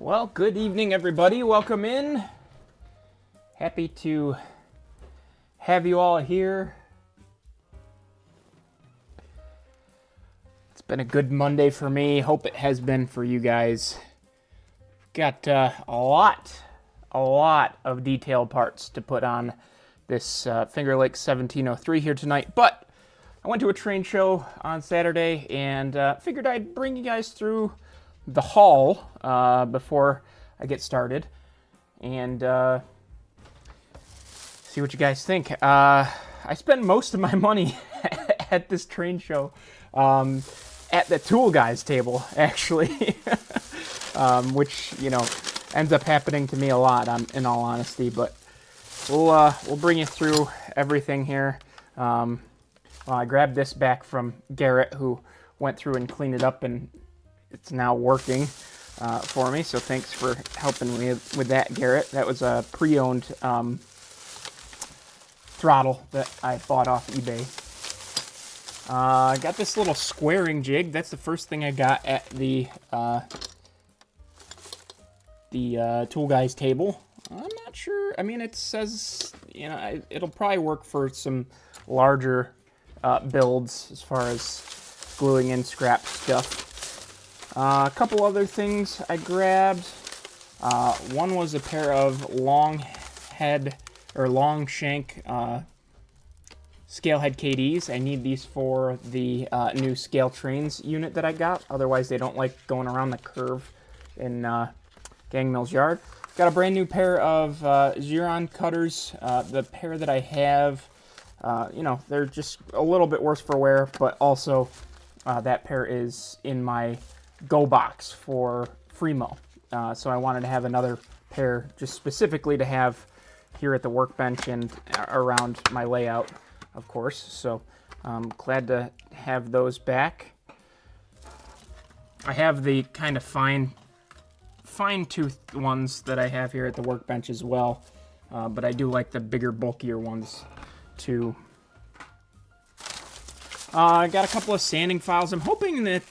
Well, good evening, everybody. Welcome in. Happy to have you all here. It's been a good Monday for me. Hope it has been for you guys. Got a lot of detailed parts to put on this Finger Lakes 1703 here tonight, but I went to a train show on Saturday and figured I'd bring you guys through the haul before I get started and see what you guys think. I spent most of my money at this train show at the tool guys table, actually, which, you know, ends up happening to me a lot, in all honesty, but we'll bring you through everything here. Well, I grabbed this back from Garrett, who went through and cleaned it up, and it's now working for me, so thanks for helping me with that, Garrett. That was a pre-owned throttle that I bought off eBay. I got this little squaring jig. That's the first thing I got at the tool guys table. I'm not sure. I mean, it says, you know, it'll probably work for some larger builds as far as gluing in scrap stuff. A couple other things I grabbed. One was a pair of long shank scale head KDs. I need these for the new scale trains unit that I got. Otherwise, they don't like going around the curve in Gang Mill's yard. Got a brand new pair of Xeron cutters. The pair that I have, you know, they're just a little bit worse for wear, but also that pair is in my Go box for Freemo. So I wanted to have another pair just specifically to have here at the workbench and around my layout, of course. So I'm glad to have those back. I have the kind of fine-toothed ones that I have here at the workbench as well, but I do like the bigger, bulkier ones too. I got a couple of sanding files. I'm hoping that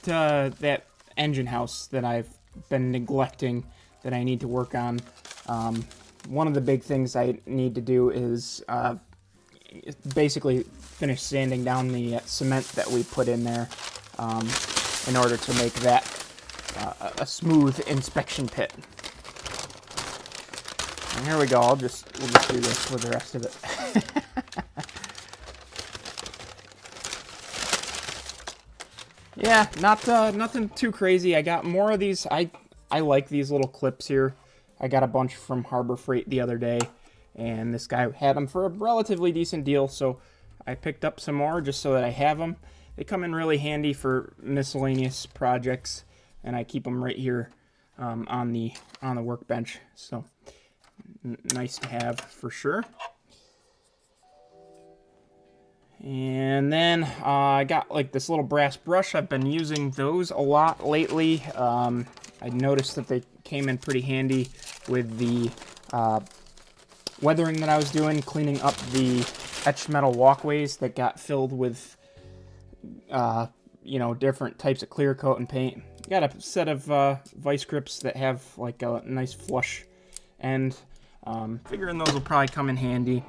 that engine house that I've been neglecting that I need to work on. One of the big things I need to do is basically finish sanding down the cement that we put in there in order to make that a smooth inspection pit. And here we go. We'll just do this with the rest of it. Yeah, nothing too crazy. I got more of these. I like these little clips here. I got a bunch from Harbor Freight the other day, and this guy had them for a relatively decent deal, so I picked up some more just so that I have them. They come in really handy for miscellaneous projects, and I keep them right here on the workbench. So nice to have for sure. And then I got like this little brass brush. I've been using those a lot lately. I noticed that they came in pretty handy with the weathering that I was doing, cleaning up the etched metal walkways that got filled with, you know, different types of clear coat and paint. Got a set of vice grips that have like a nice flush end. Figuring those will probably come in handy.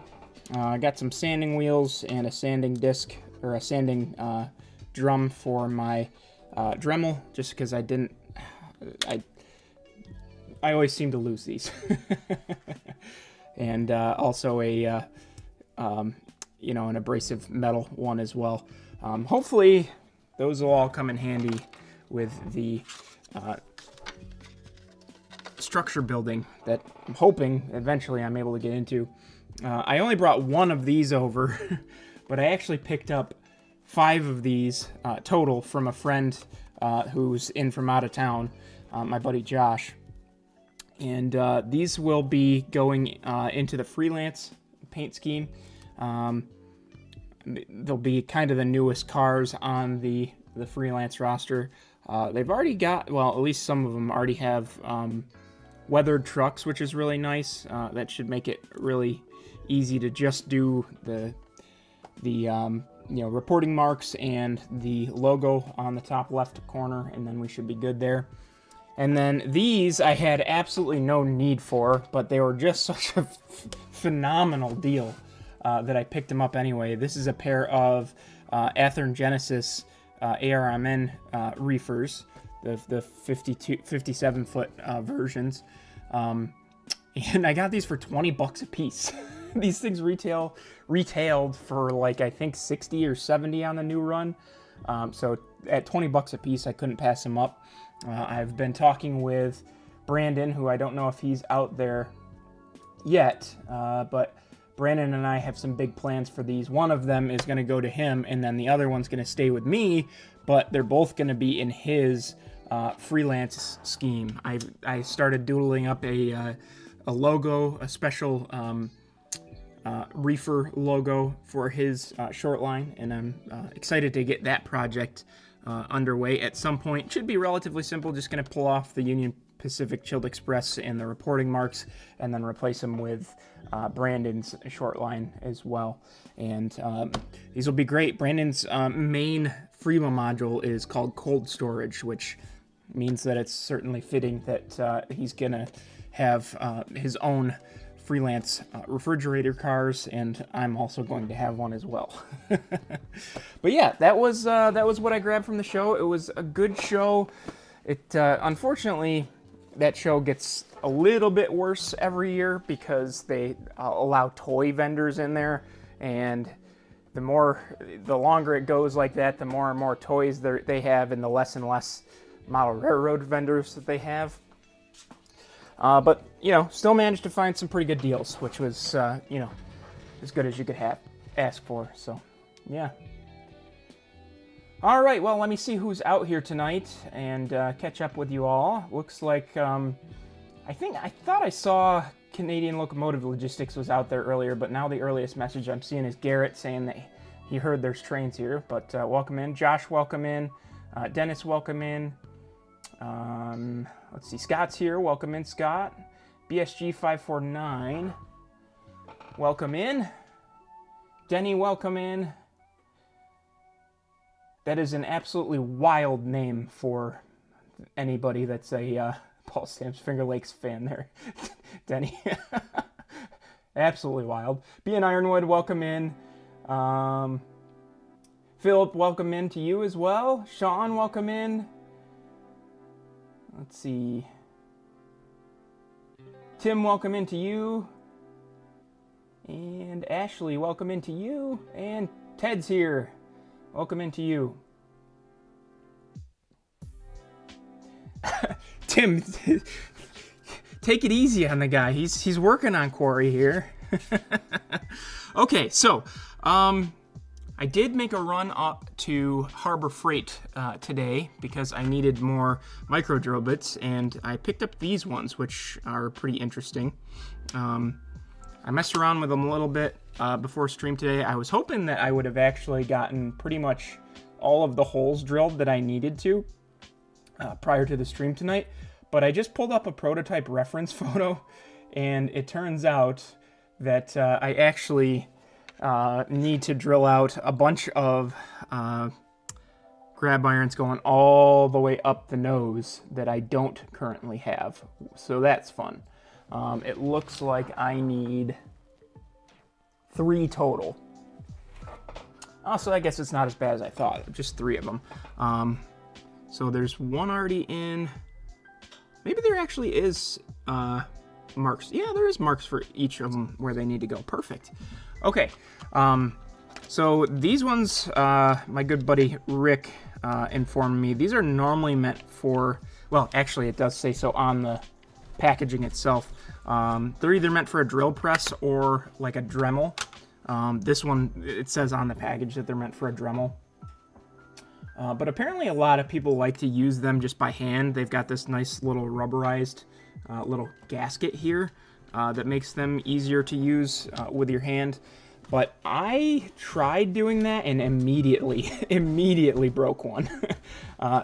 I got some sanding wheels and a sanding disc, or a sanding drum for my Dremel, just because I always seem to lose these. And also a, you know, an abrasive metal one as well. Hopefully those will all come in handy with the structure building that I'm hoping eventually I'm able to get into. I only brought one of these over, but I actually picked up 5 of these total from a friend who's in from out of town, my buddy Josh. And these will be going into the freelance paint scheme. They'll be kind of the newest cars on the freelance roster. They've already got, well, at least some of them already have weathered trucks, which is really nice. That should make it really easy to just do the you know, reporting marks and the logo on the top left corner, and then we should be good there. And then these I had absolutely no need for, but they were just such a phenomenal deal that I picked them up anyway. This is a pair of Athearn Genesis ARMN reefers, the 57-foot versions. And I got these for $20 a piece. These things retailed for like, I think 60 or 70 on the new run. So at $20 a piece, I couldn't pass them up. I've been talking with Brandon, who I don't know if he's out there yet, but Brandon and I have some big plans for these. One of them is going to go to him, and then the other one's going to stay with me, but they're both going to be in his freelance scheme. I started doodling up a logo, a special reefer logo for his short line, and I'm excited to get that project underway at some point. It should be relatively simple, just going to pull off the Union Pacific Chilled Express and the reporting marks, and then replace them with Brandon's short line as well. And these will be great. Brandon's main Freema module is called Cold Storage, which means that it's certainly fitting that he's going to have his own freelance refrigerator cars, and I'm also going to have one as well. But yeah, that was what I grabbed from the show. It was a good show. It unfortunately, that show gets a little bit worse every year because they allow toy vendors in there, and the longer it goes like that, the more and more toys they have, and the less model railroad vendors that they have. But, still managed to find some pretty good deals, which was, as good as you could ask for. So, yeah. All right, well, let me see who's out here tonight and catch up with you all. Looks like, I thought I saw Canadian Locomotive Logistics was out there earlier, but now the earliest message I'm seeing is Garrett saying that he heard there's trains here. But welcome in. Josh, welcome in. Dennis, welcome in. Let's see, Scott's here. Welcome in, Scott. BSG549. Welcome in. Denny, welcome in. That is an absolutely wild name for anybody that's a Paul Stamps Finger Lakes fan there. Denny. Absolutely wild. B and Ironwood, welcome in. Philip, welcome in to you as well. Sean, welcome in. Let's see. Tim, welcome into you. And Ashley, welcome into you. And Ted's here. Welcome into you. Tim, take it easy on the guy. He's working on Quarry here. Okay, so I did make a run up to Harbor Freight today because I needed more micro drill bits, and I picked up these ones, which are pretty interesting. I messed around with them a little bit before stream today. I was hoping that I would have actually gotten pretty much all of the holes drilled that I needed to prior to the stream tonight, but I just pulled up a prototype reference photo, and it turns out that I actually need to drill out a bunch of grab irons going all the way up the nose that I don't currently have. So that's fun. It looks like I need 3 total. Also, I guess it's not as bad as I thought. Just 3 of them. So there's one already in. Maybe there actually is marks. Yeah, there is marks for each of them where they need to go. Perfect. Okay, so these ones, my good buddy Rick informed me, these are normally meant for, well, actually it does say so on the packaging itself. They're either meant for a drill press or like a Dremel. This one, it says on the package that they're meant for a Dremel. But apparently a lot of people like to use them just by hand. They've got this nice little rubberized little gasket here. That makes them easier to use with your hand. But I tried doing that and immediately broke one.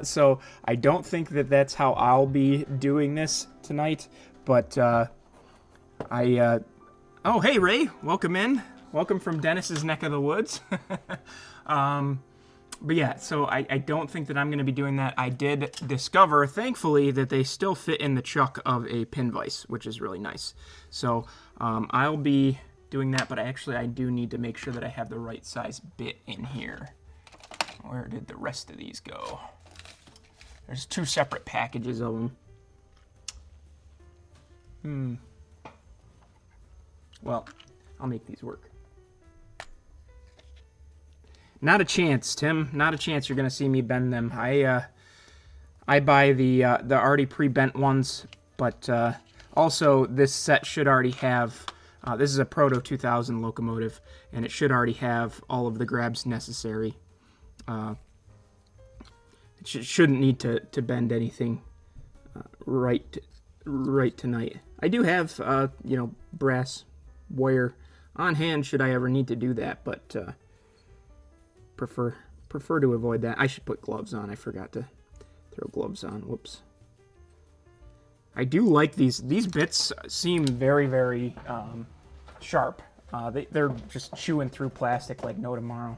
So I don't think that that's how I'll be doing this tonight. But oh, hey Ray, welcome in. Welcome from Dennis's neck of the woods. But yeah, so I don't think that I'm going to be doing that. I did discover, thankfully, that they still fit in the chuck of a pin vise, which is really nice. So I'll be doing that, but I do need to make sure that I have the right size bit in here. Where did the rest of these go? There's 2 separate packages of them. Well, I'll make these work. Not a chance, Tim. Not a chance you're going to see me bend them. I buy the already pre-bent ones, but also this set should already have, this is a Proto 2000 locomotive, and it should already have all of the grabs necessary. It shouldn't need to bend anything right tonight. I do have, brass wire on hand should I ever need to do that, but prefer to avoid that. I should put gloves on. I forgot to throw gloves on. Whoops. I do like these. These bits seem very, very sharp. They're just chewing through plastic like no tomorrow.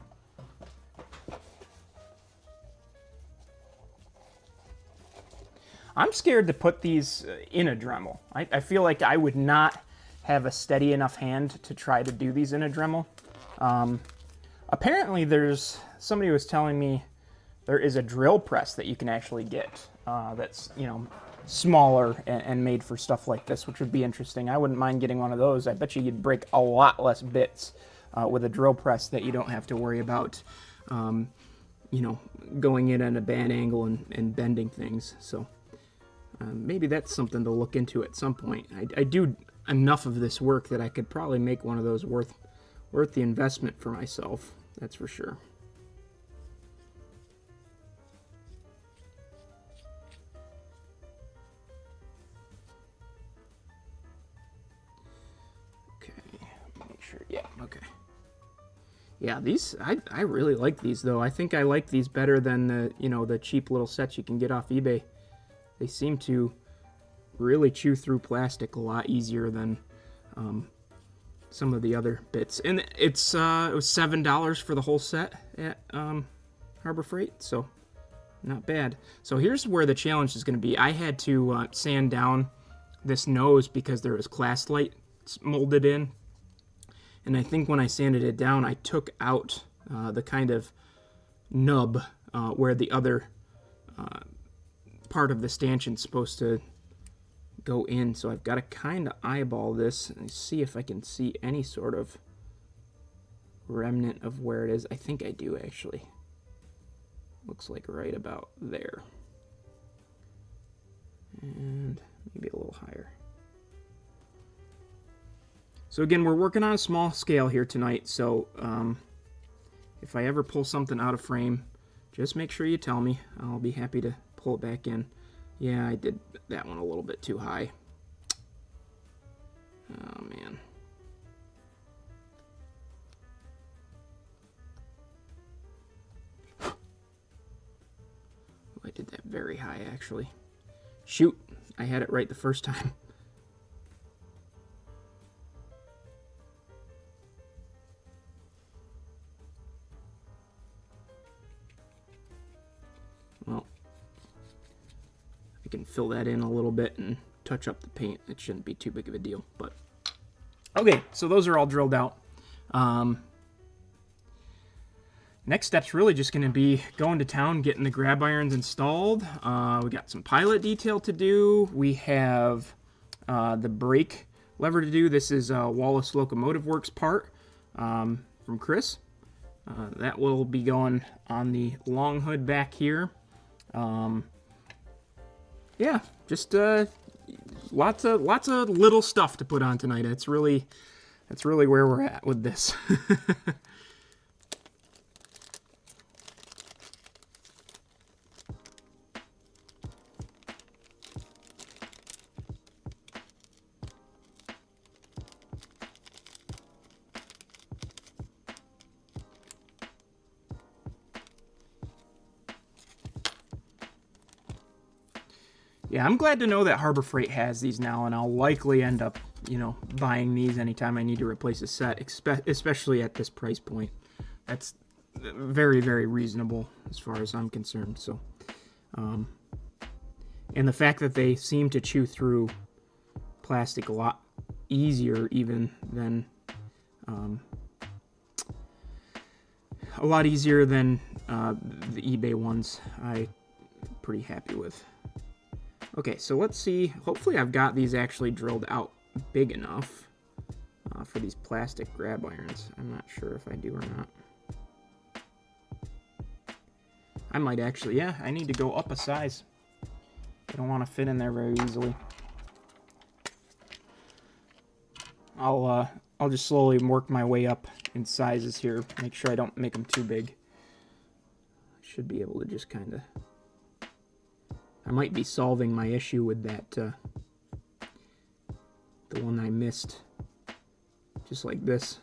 I'm scared to put these in a Dremel. I feel like I would not have a steady enough hand to try to do these in a Dremel. Apparently somebody was telling me there is a drill press that you can actually get that's, smaller and made for stuff like this, which would be interesting. I wouldn't mind getting one of those. I bet you'd break a lot less bits with a drill press that you don't have to worry about, going in at a bad angle and bending things. So maybe that's something to look into at some point. I do enough of this work that I could probably make one of those worth the investment for myself. That's for sure. Okay, make sure. Yeah, okay. Yeah, these I really like these though. I think I like these better than the cheap little sets you can get off eBay. They seem to really chew through plastic a lot easier than some of the other bits. And it was $7 for the whole set at Harbor Freight, so not bad. So here's where the challenge is going to be. I had to sand down this nose because there was class lights molded in. And I think when I sanded it down, I took out the kind of nub where the other part of the stanchion's supposed to go in. So I've got to kind of eyeball this and see if I can see any sort of remnant of where it is. I think I do, actually. Looks like right about there. And maybe a little higher. So again, we're working on a small scale here tonight, so if I ever pull something out of frame, just make sure you tell me. I'll be happy to pull it back in. Yeah, I did that one a little bit too high. Oh, man. I did that very high, actually. Shoot, I had it right the first time. Well, I can fill that in a little bit and touch up the paint. It shouldn't be too big of a deal, but okay, so those are all drilled out. Next step's really just going to be going to town, getting the grab irons installed. We got some pilot detail to do. We have the brake lever to do. This is a Wallace Locomotive Works part from Chris. That will be going on the long hood back here. Yeah, just lots of little stuff to put on tonight. That's really where we're at with this. Yeah, I'm glad to know that Harbor Freight has these now, and I'll likely end up, buying these anytime I need to replace a set, especially at this price point. That's very, very reasonable as far as I'm concerned. So, and the fact that they seem to chew through plastic a lot easier even than a lot easier than the eBay ones, I'm pretty happy with. Okay, so let's see. Hopefully I've got these actually drilled out big enough for these plastic grab irons. I'm not sure if I do or not. I might actually, yeah, I need to go up a size. I don't want to fit in there very easily. I'll just slowly work my way up in sizes here. Make sure I don't make them too big. I should be able to just kind of... I might be solving my issue with that, the one I missed. Just like this.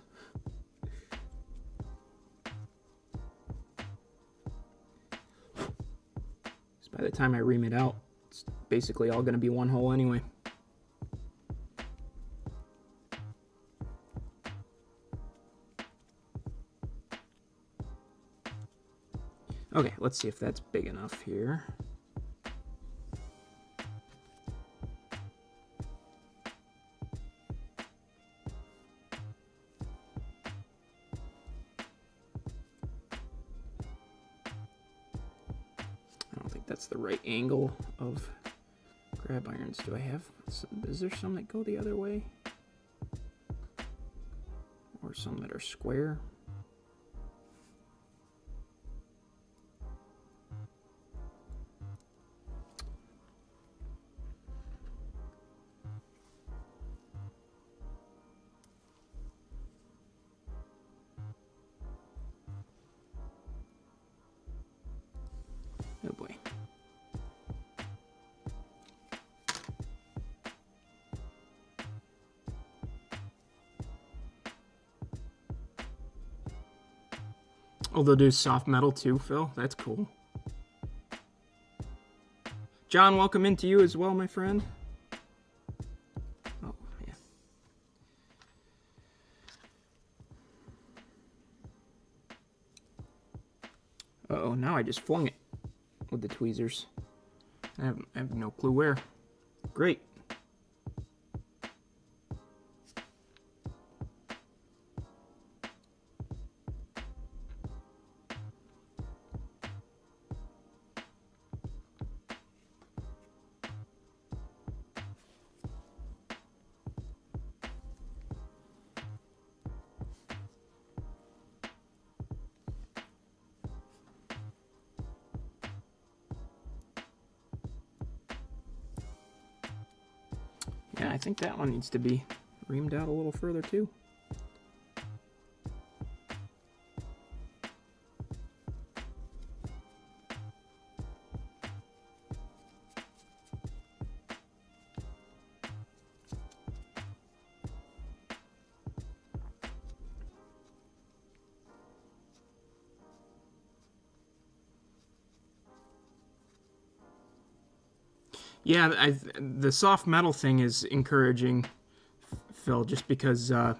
So by the time I ream it out, it's basically all going to be one hole anyway. Okay, let's see if that's big enough here. I don't think that's the right angle of grab irons. Do I have, is there some that go the other way? Or some that are square? Oh boy. Oh, they'll do soft metal too, Phil? That's cool. John, welcome into you as well, my friend. Oh, yeah. Uh-oh, now I just flung it with the tweezers. I have no clue where. Great. Yeah, I think that one needs to be reamed out a little further too. Yeah, the soft metal thing is encouraging, Phil, just because I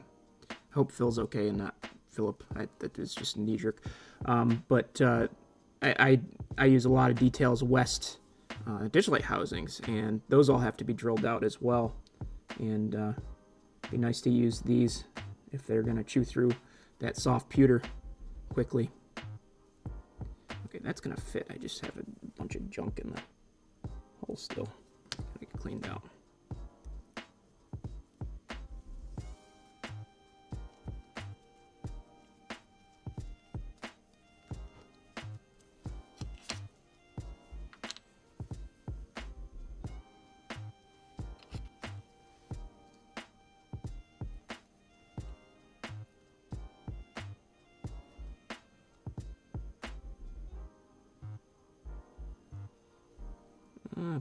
hope Phil's okay and not Philip. That is just a knee jerk. But I use a lot of Details West Digilite housings, and those all have to be drilled out as well. And it'd be nice to use these if they're going to chew through that soft pewter quickly. Okay, that's going to fit. I just have a bunch of junk in the hole still. Gotta get cleaned out.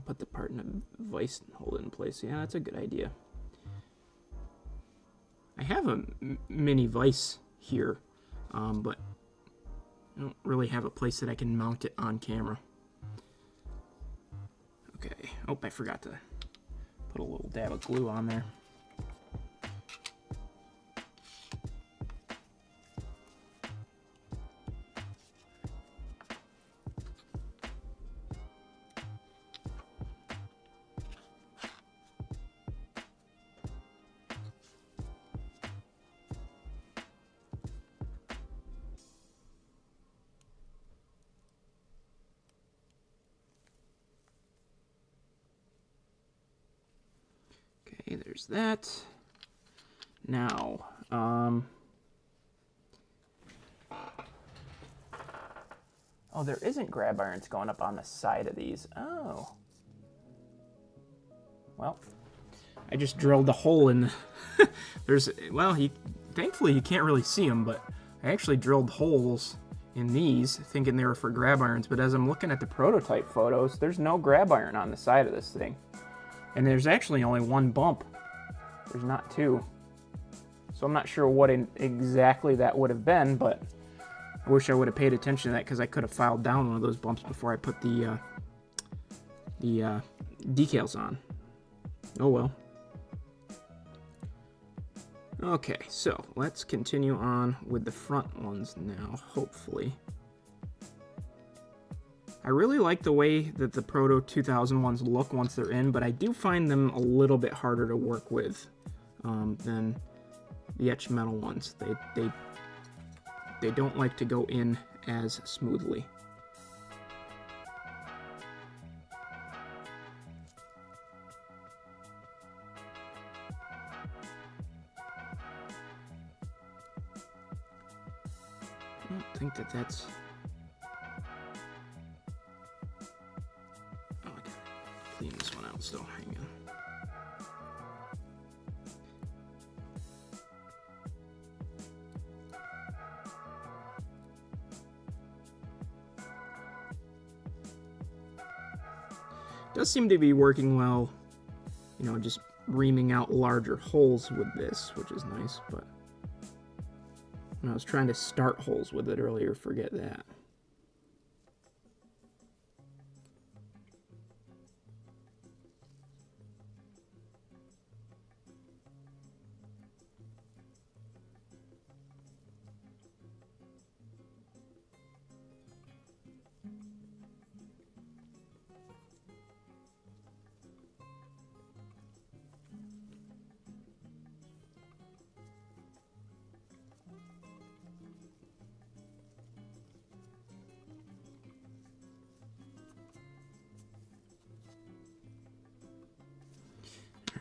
Put the part in a vise and hold it in place. Yeah, that's a good idea. I have a mini vise here, but I don't really have a place that I can mount it on camera. Okay. Oh, I forgot to put a little dab of glue on there. there's that. Now, oh, there isn't grab irons going up on the side of these. Oh. Well, I just drilled a hole in the... There's, well, thankfully you can't really see them, but I actually drilled holes in these thinking they were for grab irons, but as I'm looking at the prototype photos, there's no grab iron on the side of this thing. And there's actually only one bump. There's not two. So I'm not sure what exactly that would have been, but I wish I would have paid attention to that because I could have filed down one of those bumps before I put the decals on. Oh well. Okay, so let's continue on with the front ones now, hopefully. I really like the way that the Proto 2000 ones look once they're in, but I do find them a little bit harder to work with than the etched metal ones. They don't like to go in as smoothly. I don't think that's... Oh, I gotta clean this one out, so hang on. Does seem to be working well, you know, just reaming out larger holes with this, which is nice, but when I was trying to start holes with it earlier, forget that.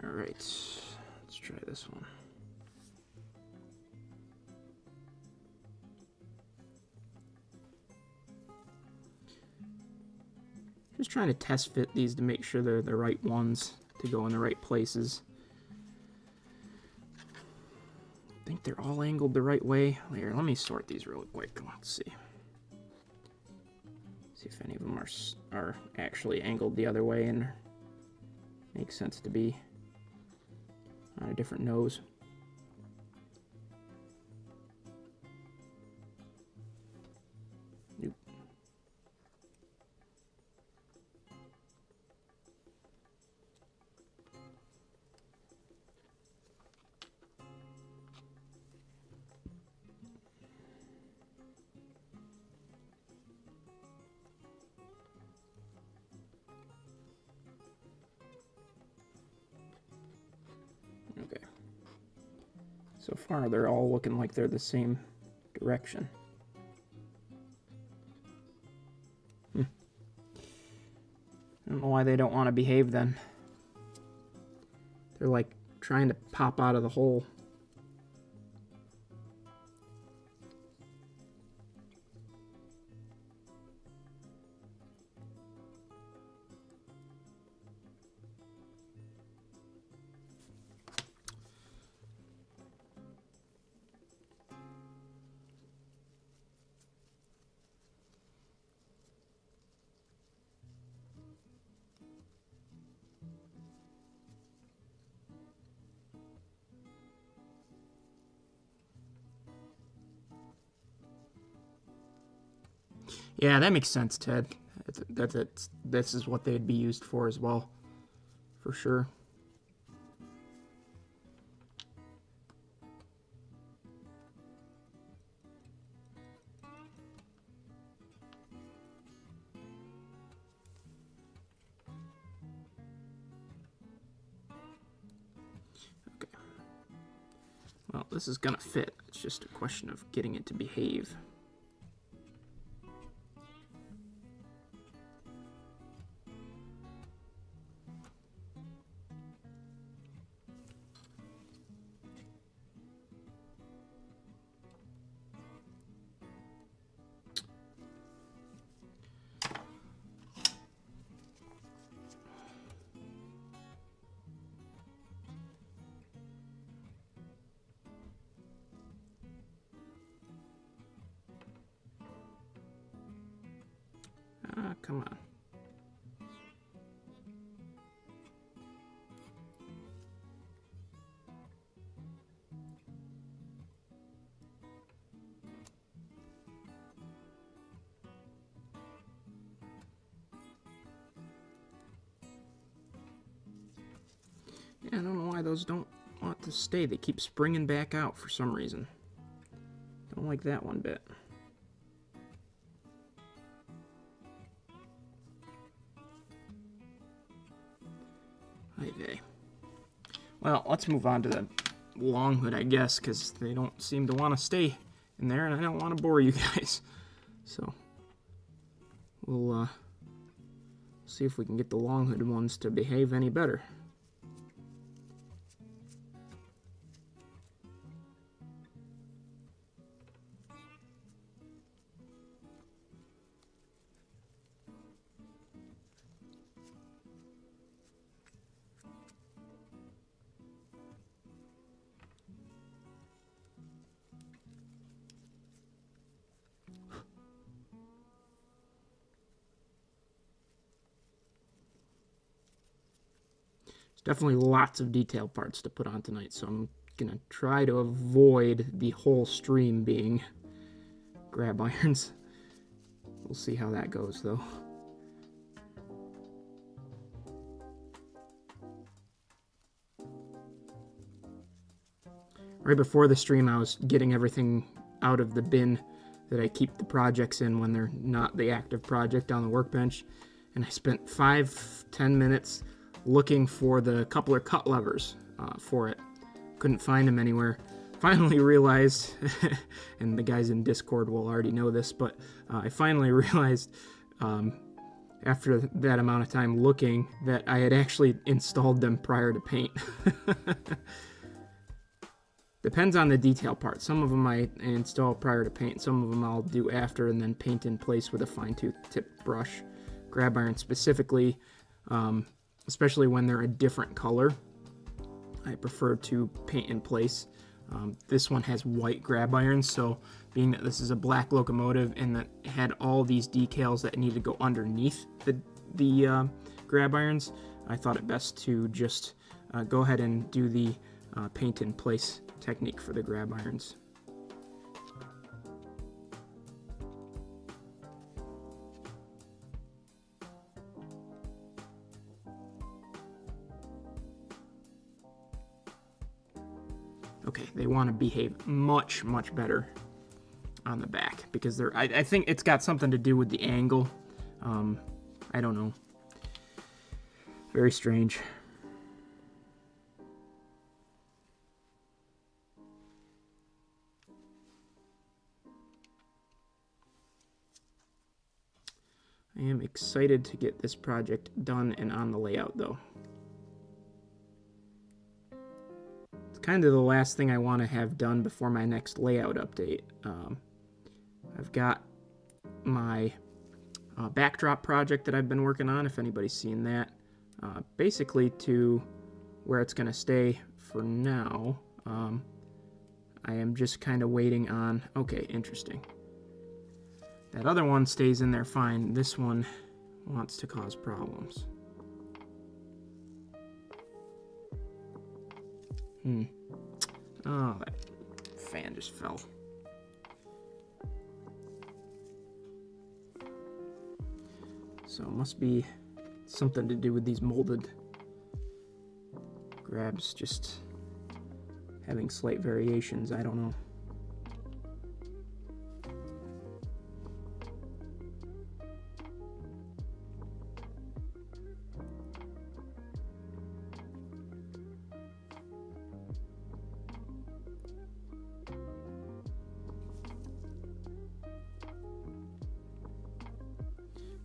All right, let's try this one. Just trying to test fit these to make sure they're the right ones to go in the right places. I think they're all angled the right way. Here, let me sort these real quick. Let's see. See if any of them are actually angled the other way and make sense to be on a different nose. Nope. Okay. So far, they're all looking like they're the same direction. I don't know why they don't want to behave then. They're like trying to pop out of the hole. Yeah, that makes sense, Ted. This is what they'd be used for as well, for sure. Okay. Well, this is gonna fit. It's just a question of getting it to behave. come on. Yeah, I don't know why those don't want to stay. They keep springing back out for some reason. Don't like that one bit. Okay. Well, let's move on to the long hood, I guess, because they don't seem to want to stay in there, and I don't want to bore you guys. So we'll see if we can get the long hood ones to behave any better. There's definitely lots of detail parts to put on tonight, so I'm gonna try to avoid the whole stream being grab irons. We'll see how that goes, though. Right before the stream, I was getting everything out of the bin that I keep the projects in when they're not the active project on the workbench, and I spent 5-10 minutes looking for the coupler cut levers for it. Couldn't find them anywhere. Finally realized, and the guys in Discord will already know this, but I finally realized after that amount of time looking that I had actually installed them prior to paint. Depends on the detail part. Some of them I install prior to paint. Some of them I'll do after and then paint in place with a fine-tooth tip brush. Grab iron specifically, especially when they're a different color, I prefer to paint in place. This one has white grab irons, so being that this is a black locomotive and that had all these decals that need to go underneath the grab irons, I thought it best to just go ahead and do the paint in place technique for the grab irons. Okay, they want to behave much, much better on the back because they're. I think it's got something to do with the angle. I don't know. Very strange. I am excited to get this project done and on the layout, though. Kind of the last thing I want to have done before my next layout update. I've got my backdrop project that I've been working on, if anybody's seen that. Basically to where it's going to stay for now. I am just kind of waiting on... Okay, interesting. That other one stays in there fine. This one wants to cause problems. Oh, that fan just fell. So it must be something to do with these molded grabs just having slight variations. I don't know.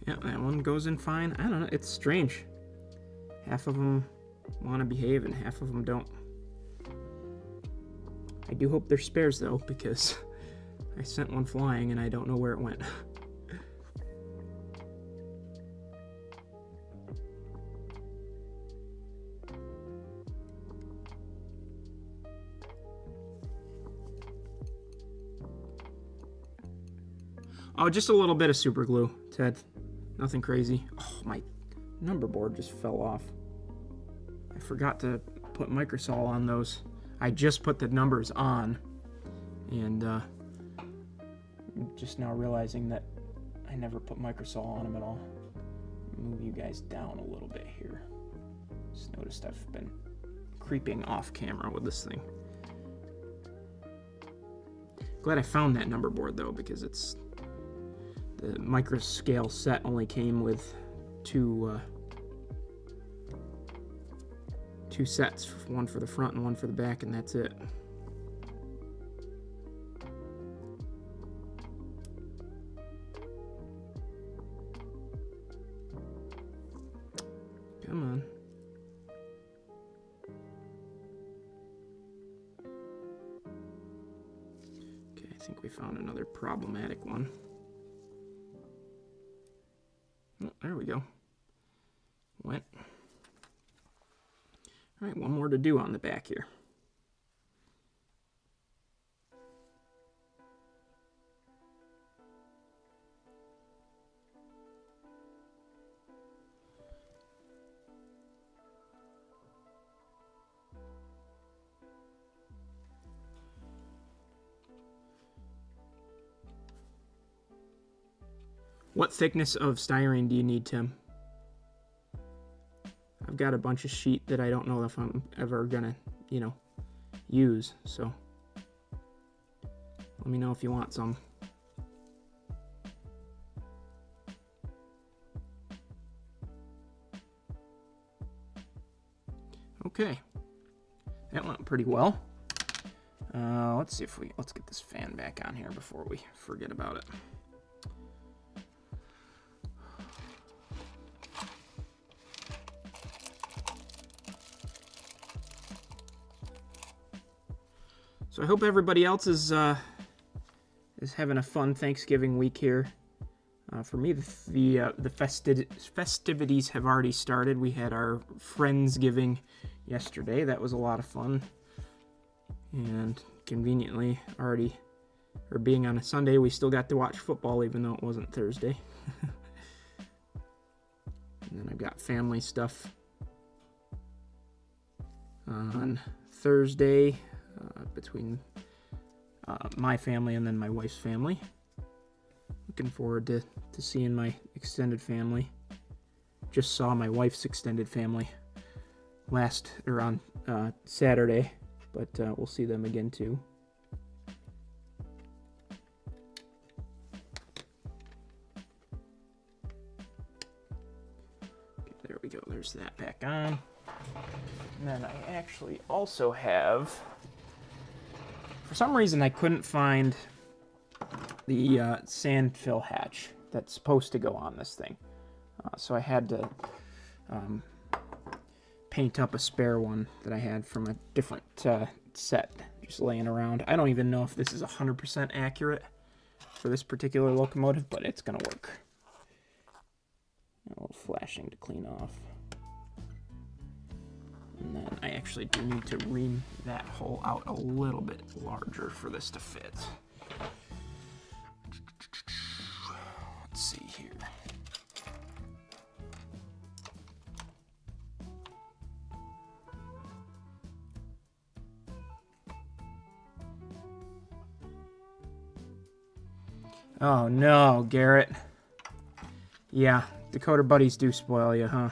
Yeah, that one goes in fine. I don't know, it's strange. Half of them want to behave and half of them don't. I do hope they're spares though, because I sent one flying and I don't know where it went. Oh, just a little bit of super glue, Ted. Nothing crazy. Oh, my number board just fell off. I forgot to put Microsol on those. I just put the numbers on, and just now realizing that I never put Microsol on them at all. Move you guys down a little bit here. Just noticed I've been creeping off camera with this thing. Glad I found that number board though, because it's the microscale set only came with two sets, one for the front and one for the back, and that's it. Come on. Okay, I think we found another problematic one. Oh, there we go. Went. All right, one more to do on the back here. What thickness of styrene do you need, Tim? I've got a bunch of sheet that I don't know if I'm ever gonna, use, so let me know if you want some. Okay, that went pretty well. Let's see if let's get this fan back on here before we forget about it. So I hope everybody else is having a fun Thanksgiving week here. For me, the festivities have already started. We had our Friendsgiving yesterday. That was a lot of fun. And conveniently, being on a Sunday, we still got to watch football even though it wasn't Thursday. And then I've got family stuff on Thursday. Between my family and then my wife's family. Looking forward to seeing my extended family. Just saw my wife's extended family on Saturday, but we'll see them again too. Okay, there we go. There's that back on. And then I actually also have, for some reason I couldn't find the sand fill hatch that's supposed to go on this thing. So I had to paint up a spare one that I had from a different set just laying around. I don't even know if this is 100% accurate for this particular locomotive, but it's gonna work. A little flashing to clean off. And then I actually do need to ream that hole out a little bit larger for this to fit. Let's see here. Oh no, Garrett. Yeah, Dakota buddies do spoil you, huh?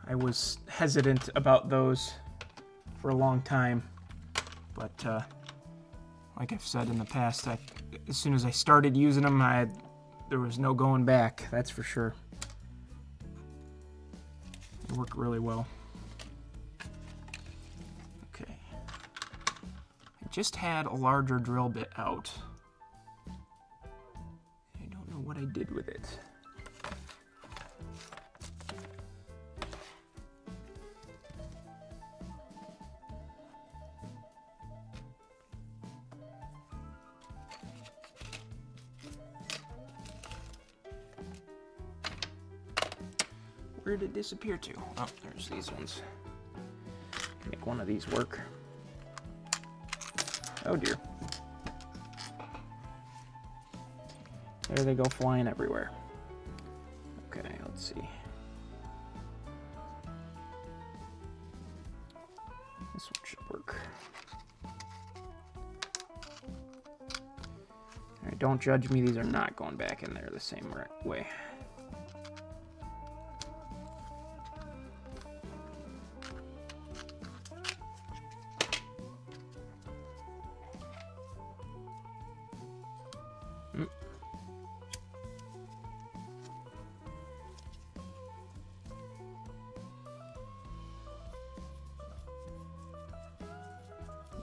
I was hesitant about those for a long time, but like I've said in the past, as soon as I started using them, there was no going back, that's for sure. They work really well. Okay. I just had a larger drill bit out. I don't know what I did with it. Where did it disappear to? Oh, there's these ones. Make one of these work. Oh dear. There they go flying everywhere. Okay, let's see. This one should work. Alright, don't judge me. These are not going back in there the same way.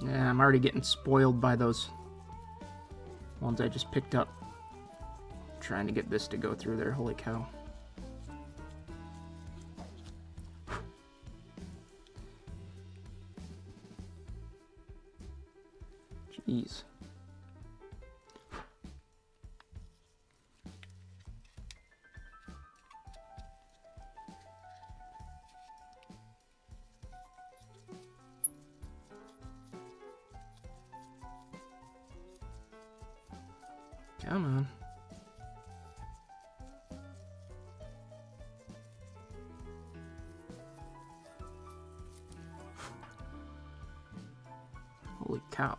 Yeah, I'm already getting spoiled by those ones I just picked up. Trying to get this to go through there. Holy cow. Jeez. Come on. Holy cow.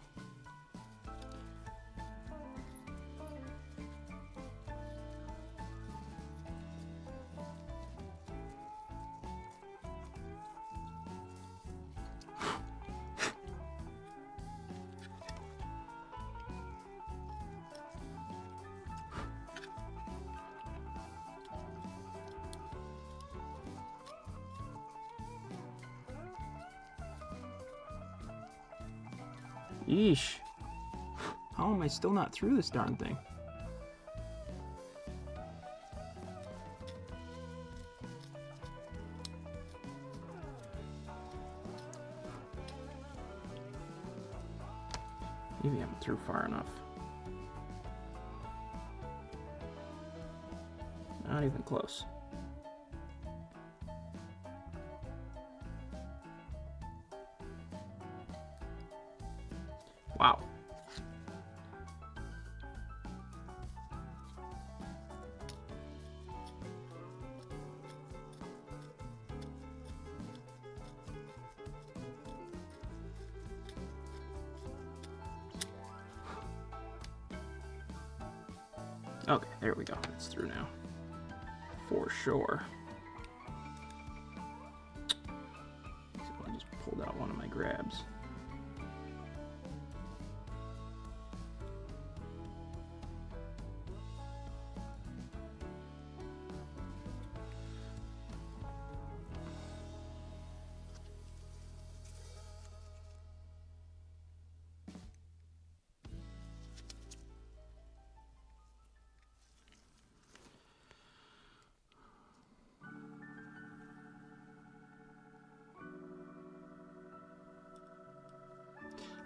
Yeesh. How am I still not through this darn thing? Maybe I'm through far enough. Not even close. Wow. Okay, there we go. It's through now. For sure. So I just pulled out one of my grabs.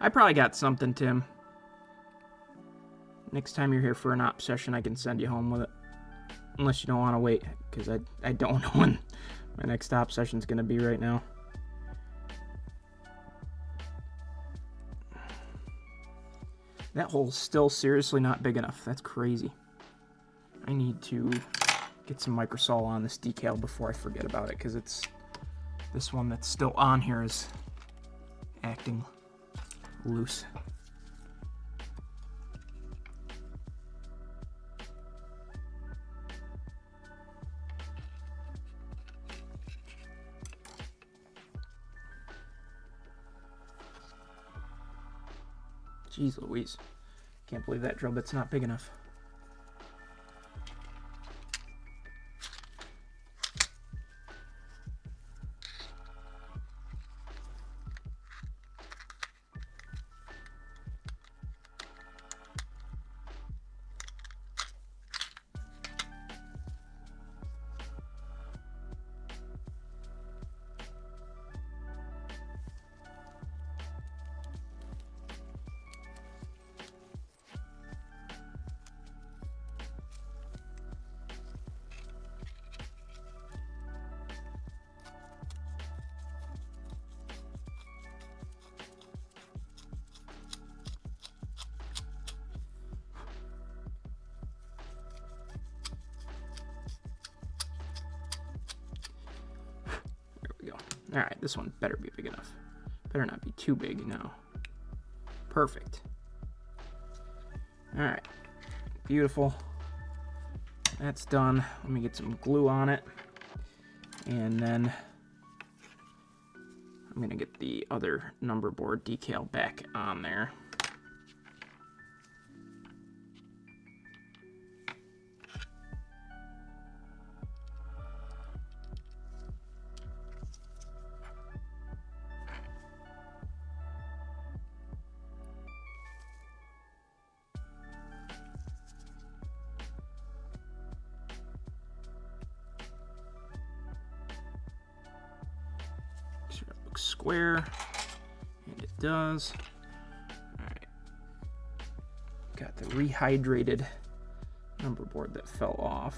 I probably got something, Tim. Next time you're here for an op session, I can send you home with it. Unless you don't want to wait, because I don't know when my next op session's going to be right now. That hole's still seriously not big enough. That's crazy. I need to get some microsol on this decal before I forget about it, because it's this one that's still on here is acting loose. Jeez Louise. Can't believe that drill bit's not big enough. All right, this one better be big enough. Better not be too big, no. Perfect. All right, beautiful. That's done. Let me get some glue on it. And then I'm gonna get the other number board decal back on there. Square, and it does. All right, got the rehydrated number board that fell off.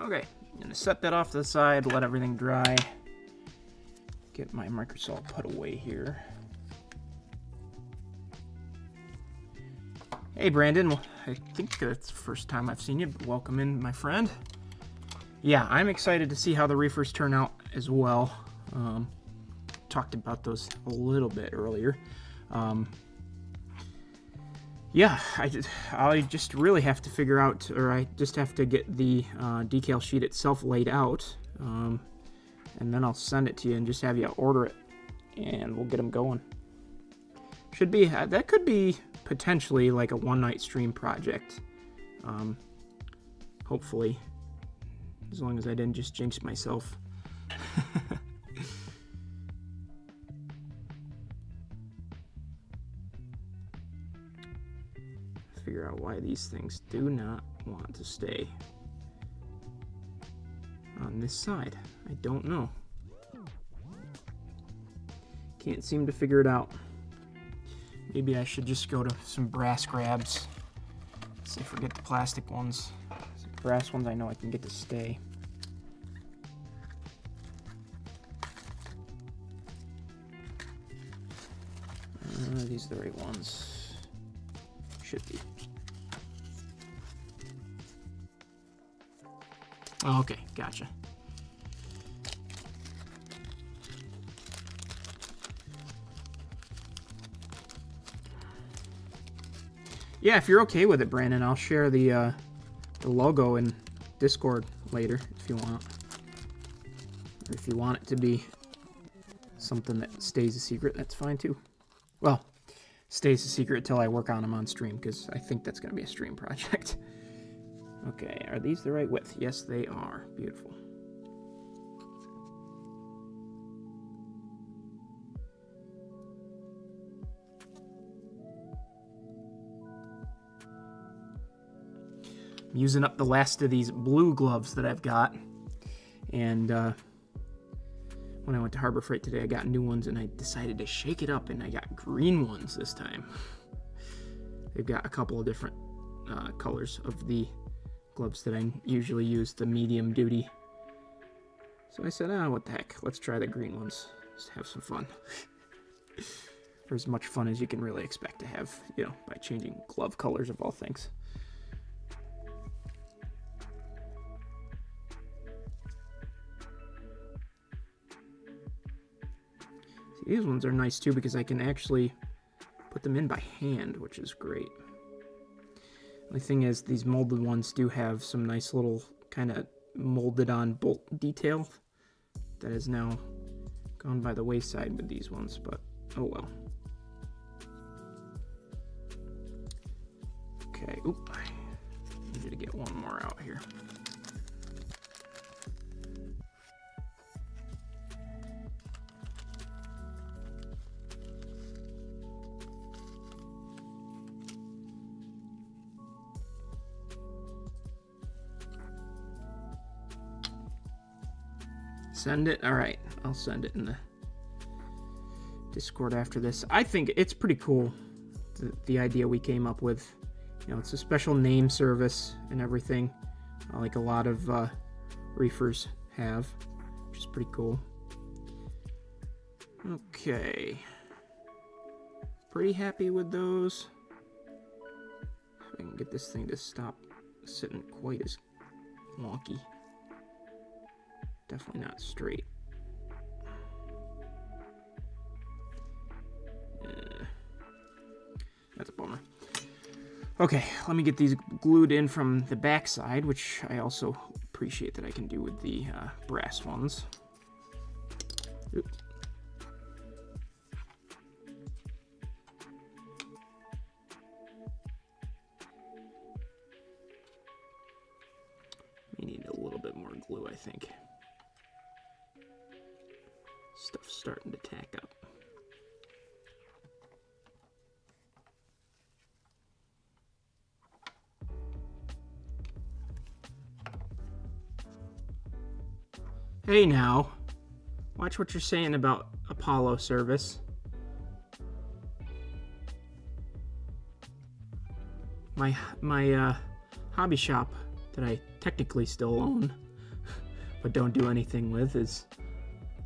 Okay, I'm gonna set that off to the side, let everything dry. Get my Microsol put away here. Hey Brandon, well, I think that's the first time I've seen you. Welcome in, my friend. Yeah, I'm excited to see how the reefers turn out as well. Talked about those a little bit earlier. Yeah, I just really have to figure out, or I just have to get the decal sheet itself laid out, and then I'll send it to you and just have you order it, and we'll get them going. Should be, that could be potentially like a one-night stream project, hopefully, as long as I didn't just jinx myself. Figure out why these things do not want to stay on this side. I don't know. Can't seem to figure it out. Maybe I should just go to some brass grabs. Let's see, forget the plastic ones. The brass ones I know I can get to stay. Are these the right ones? Should be. Oh, okay, gotcha. Yeah, if you're okay with it, Brandon, I'll share the logo in Discord later if you want. Or if you want it to be something that stays a secret, that's fine too. Well, stays a secret until I work on them on stream, because I think that's going to be a stream project. Okay, are these the right width? Yes, they are. Beautiful. I'm using up the last of these blue gloves that I've got. And when I went to Harbor Freight today, I got new ones, and I decided to shake it up, and I got green ones this time. They've got a couple of different colors of the gloves that I usually use, the medium duty. So I said, what the heck, let's try the green ones. Just have some fun. For as much fun as you can really expect to have, you know, by changing glove colors of all things. See, these ones are nice too, because I can actually put them in by hand, which is great. The thing is, these molded ones do have some nice little kind of molded on bolt detail that has now gone by the wayside with these ones, but oh well. Okay, oop, I need to get one more out here. Send it? All right, I'll send it in the Discord after this. I think it's pretty cool, the idea we came up with. You know, it's a special name service and everything, like a lot of reefers have, which is pretty cool. Okay. Pretty happy with those. If I can get this thing to stop sitting quite as wonky. Definitely not straight. That's a bummer. Okay, let me get these glued in from the back side, which I also appreciate that I can do with the brass ones. Oops. We need a little bit more glue, I think. Stuff's starting to tack up. Hey now, watch what you're saying about Apollo service. My hobby shop that I technically still own, but don't do anything with, is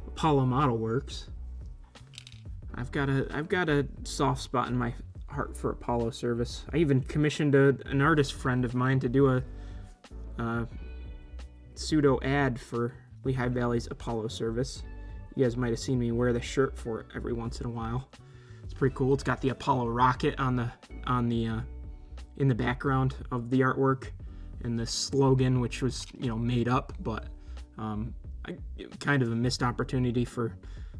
Apollo Model Works. I've got a soft spot in my heart for Apollo service. I even commissioned an artist friend of mine to do a pseudo ad for Lehigh Valley's Apollo service. You guys might have seen me wear the shirt for it every once in a while. It's pretty cool. It's got the Apollo rocket on the in the background of the artwork, and the slogan, which was, you know, made up, but kind of a missed opportunity for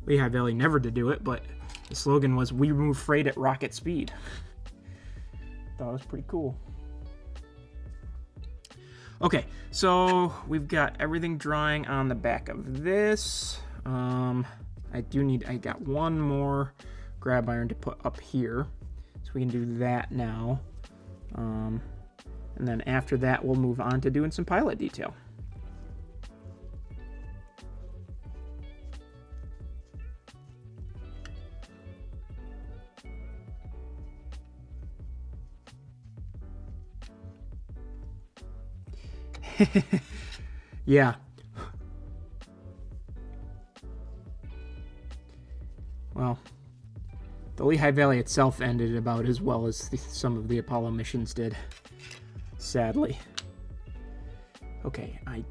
Lehigh Valley never to do it. But the slogan was, "We move freight at rocket speed." Thought it was pretty cool. Okay, so we've got everything drying on the back of this. I got one more grab iron to put up here, so we can do that now. And then after that, we'll move on to doing some pilot detail. Yeah. Well, the Lehigh Valley itself ended about as well as some of the Apollo missions did, sadly. Okay, I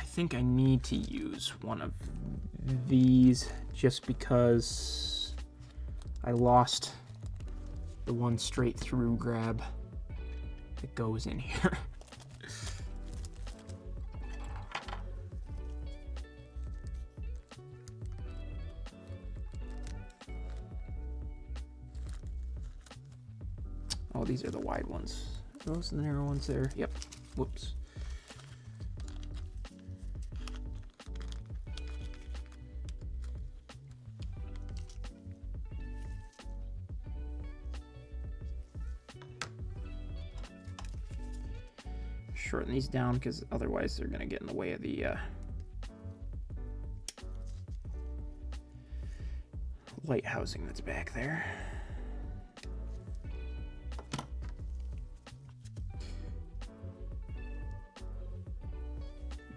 think I need to use one of these just because I lost the one straight through grab that goes in here. Oh, these are the wide ones. Are those the narrow ones there? Yep. Whoops. Shorten these down because otherwise they're going to get in the way of the light housing that's back there.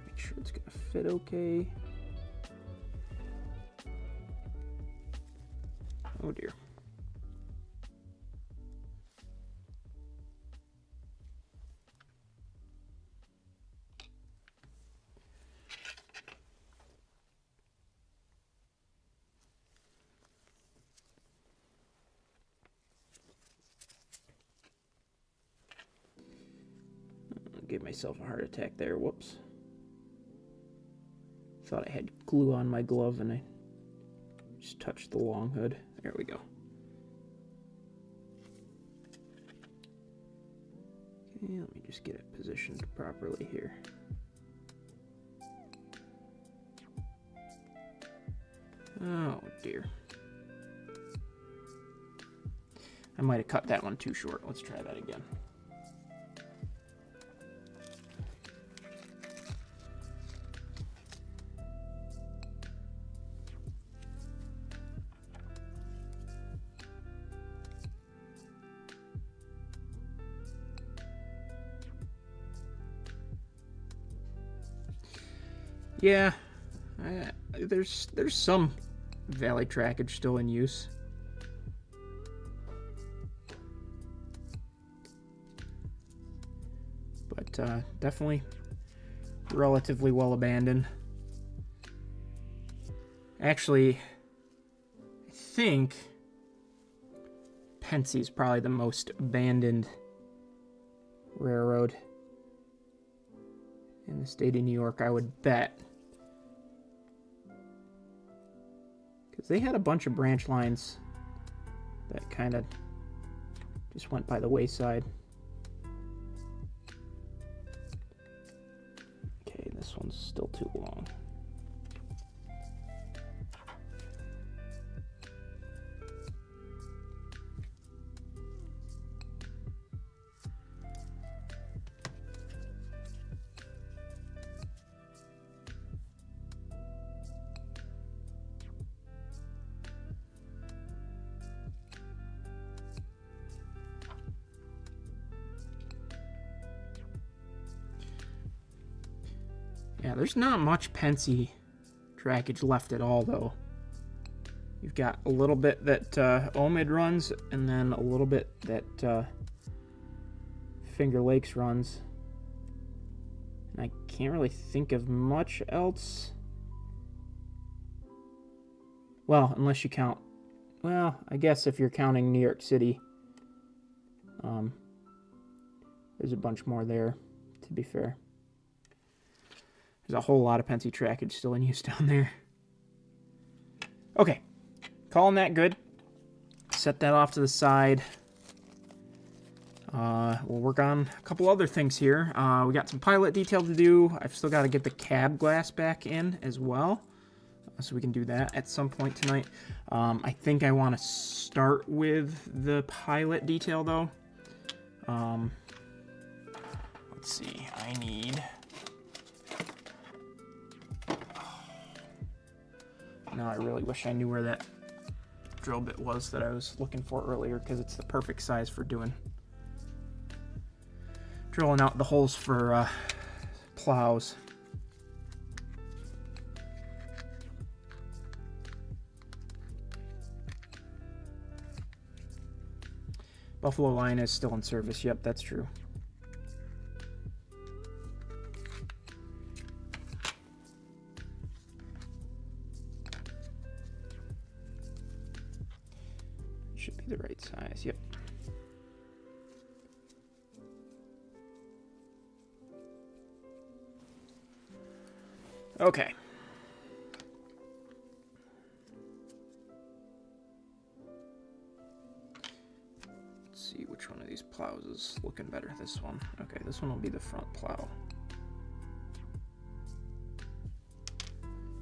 Make sure it's going to fit okay. Oh dear. Gave myself a heart attack there. Whoops. Thought I had glue on my glove and I just touched the long hood. There we go. Okay, let me just get it positioned properly here. Oh dear. I might have cut that one too short. Let's try that again. Yeah, there's some valley trackage still in use. But definitely relatively well abandoned. Actually, I think Pensie's probably the most abandoned railroad in the state of New York, I would bet. Because they had a bunch of branch lines that kind of just went by the wayside. Okay, this one's still too long. Yeah, there's not much Pensie trackage left at all, though. You've got a little bit that Omid runs, and then a little bit that Finger Lakes runs. And I can't really think of much else. Well, unless you count... Well, I guess if you're counting New York City, there's a bunch more there, to be fair. There's a whole lot of Pensie trackage still in use down there. Okay, calling that good. Set that off to the side. We'll work on a couple other things here. We got some pilot detail to do. I've still got to get the cab glass back in as well. So we can do that at some point tonight. I think I want to start with the pilot detail, though. Let's see. I need... Now I really wish I knew where that drill bit was that I was looking for earlier, because it's the perfect size for drilling out the holes for plows. Buffalo line is still in service. Yep, that's true. Should be the right size. Yep. Okay. Let's see which one of these plows is looking better. This one. Okay, this one will be the front plow.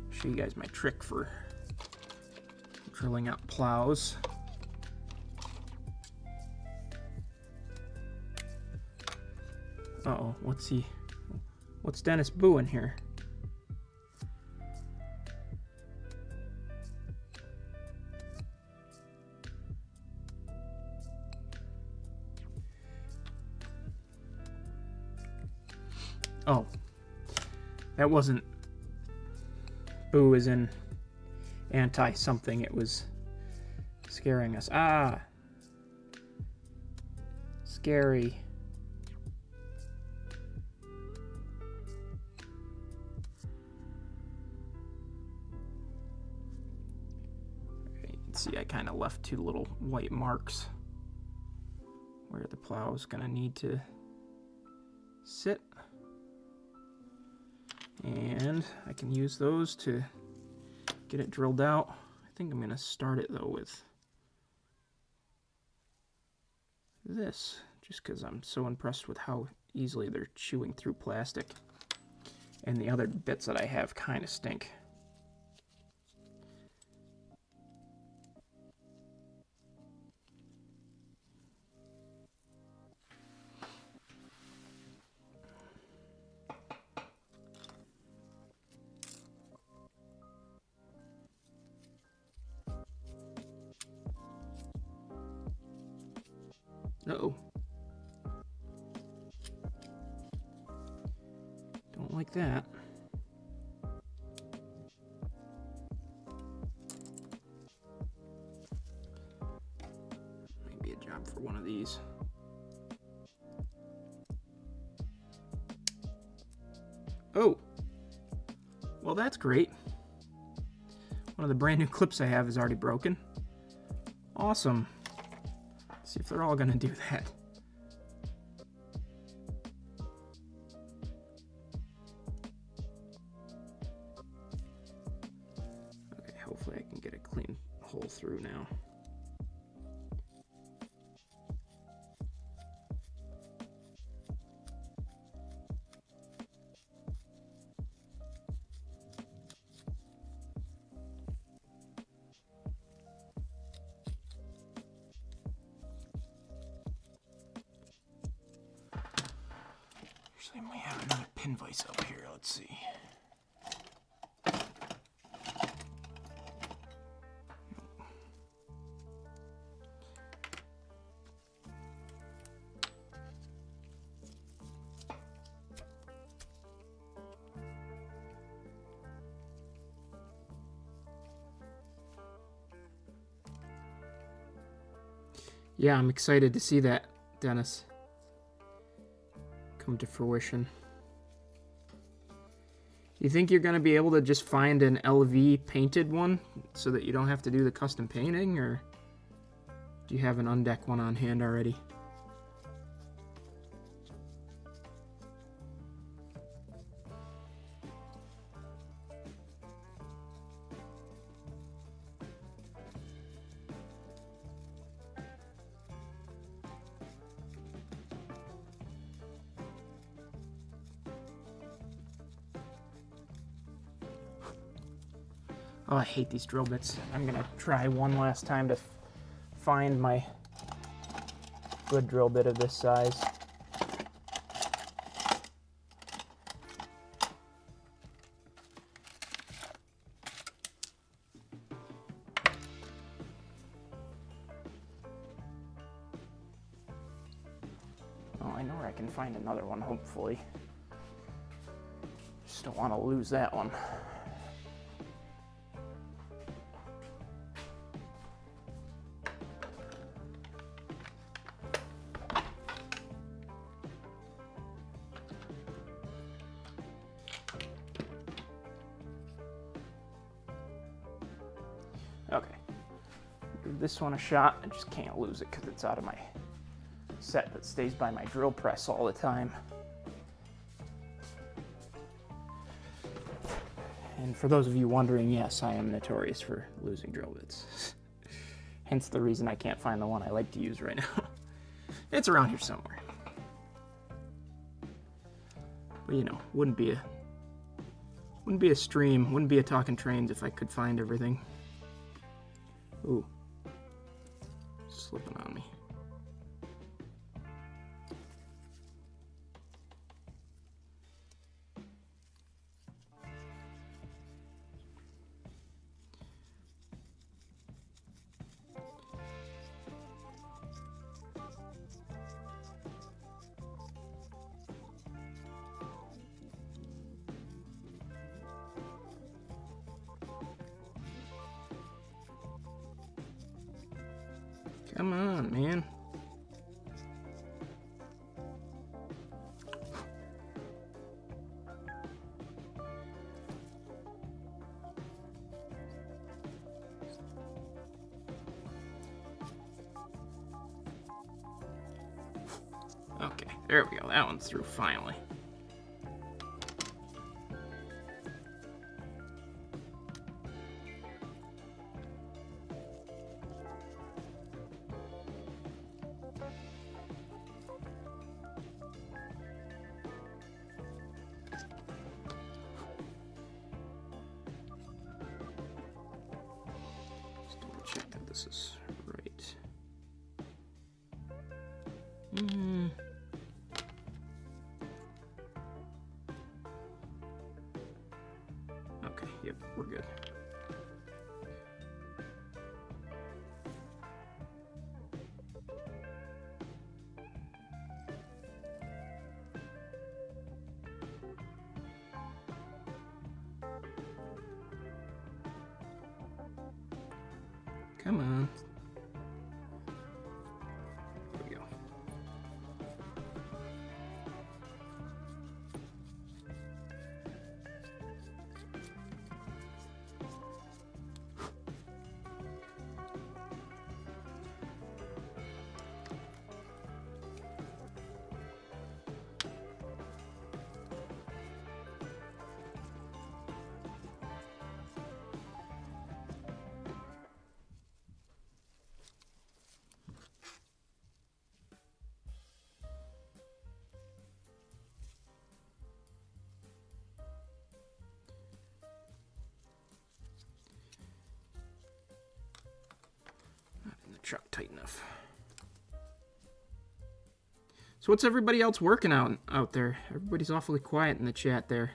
Show you guys my trick for drilling out plows. Uh-oh, what's Dennis Boo in here? Oh, that wasn't Boo as in anti-something. It was scaring us. Ah! Scary. Okay, you can see I kind of left two little white marks where the plow is going to need to sit. And I can use those to get it drilled out. I think I'm going to start it, though, with this, just because I'm so impressed with how easily they're chewing through plastic. And the other bits that I have kind of stink. Uh-oh. Don't like that. job for one of these. Oh, well, that's great. One of the brand new clips I have is already broken. Awesome. Let's see if they're all going to do that. Okay, hopefully I can get a clean hole through now. Actually, I might have another pin vise up here. Let's see. Yeah, I'm excited to see that, Dennis, come to fruition. You think you're going to be able to just find an LV painted one so that you don't have to do the custom painting, or do you have an undeck one on hand already? Oh, I hate these drill bits. I'm gonna try one last time to find my good drill bit of this size. Oh, I know where I can find another one, hopefully. Just don't want to lose that one. Okay, give this one a shot. I just can't lose it because it's out of my set that stays by my drill press all the time. And for those of you wondering, yes, I am notorious for losing drill bits. Hence the reason I can't find the one I like to use right now. It's around here somewhere. But you know, wouldn't be a stream, wouldn't be a Talkin' Trains if I could find everything. Ooh, slipping on me. Come on, man. Okay, there we go. That one's through finally. Check that this is right. Okay, yep, we're good. Come on. chuck tight enough. So what's everybody else working out there? Everybody's awfully quiet in the chat there.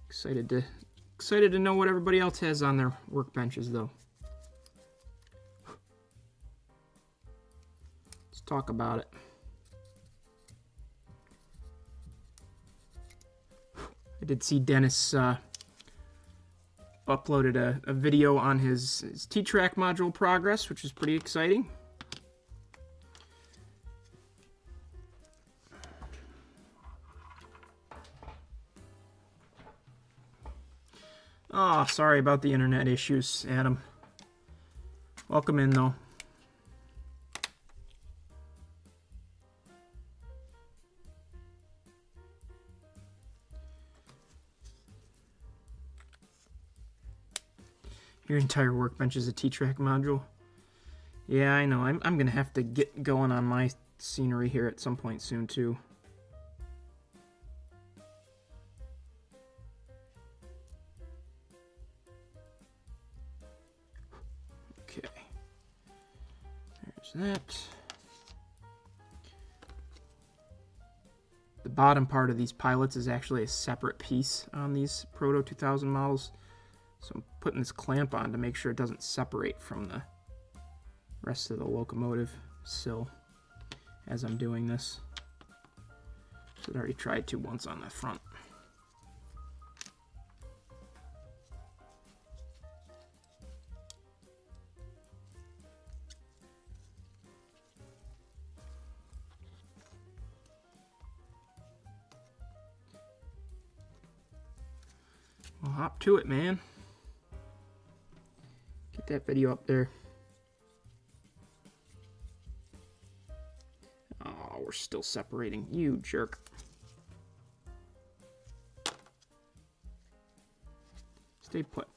Excited to know what everybody else has on their workbenches though. Let's talk about it. I did see Dennis uploaded a video on his T-Track module progress, which is pretty exciting. Oh, sorry about the internet issues, Adam. Welcome in, though. Your entire workbench is a T-Track module. Yeah, I know. I'm going to have to get going on my scenery here at some point soon, too. Okay. There's that. The bottom part of these pilots is actually a separate piece on these Proto 2000 models. So I'm putting this clamp on to make sure it doesn't separate from the rest of the locomotive sill as I'm doing this. So I already tried to once on the front. Well, hop to it, man. Get that video up there. Oh, we're still separating. You jerk. Stay put.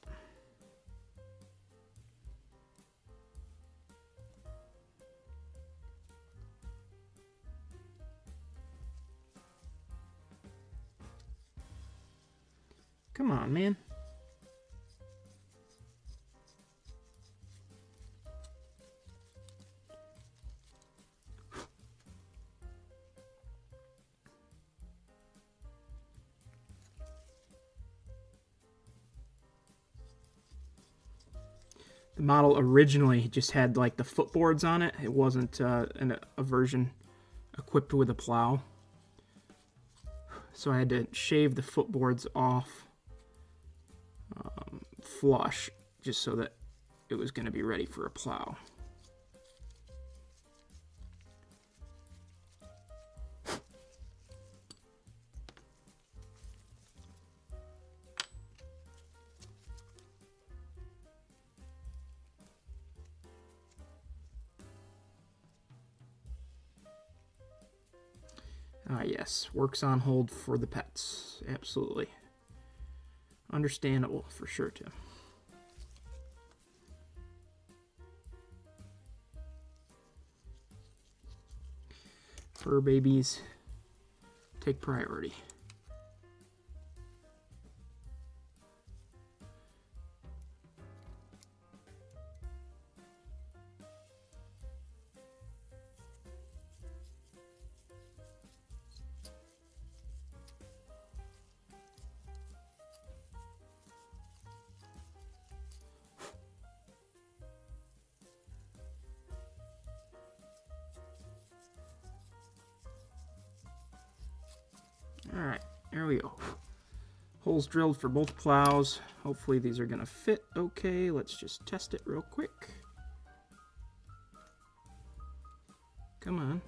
Come on, man. The model originally just had like the footboards on it. It wasn't a version equipped with a plow. So I had to shave the footboards off flush just so that it was going to be ready for a plow. Ah, yes, works on hold for the pets. Absolutely. Understandable for sure, Tim. Fur babies take priority. Alright, there we go. Holes drilled for both plows. Hopefully these are going to fit okay. Let's just test it real quick. Come on.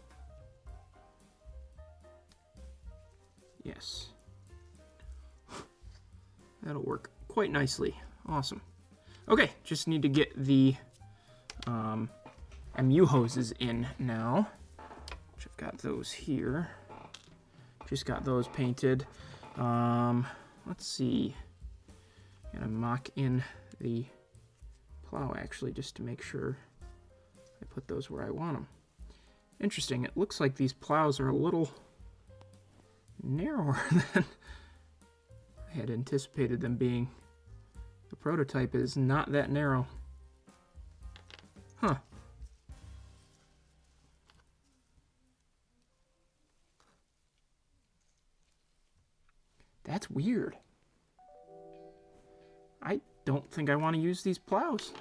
Yes. That'll work quite nicely. Awesome. Okay, just need to get the MU hoses in now. Which I've got those here. Just got those painted. Let's see. I'm gonna mock in the plow actually just to make sure I put those where I want them. Interesting. It looks like these plows are a little narrower than I had anticipated them being. The prototype is not that narrow. Huh. That's weird. I don't think I want to use these plows.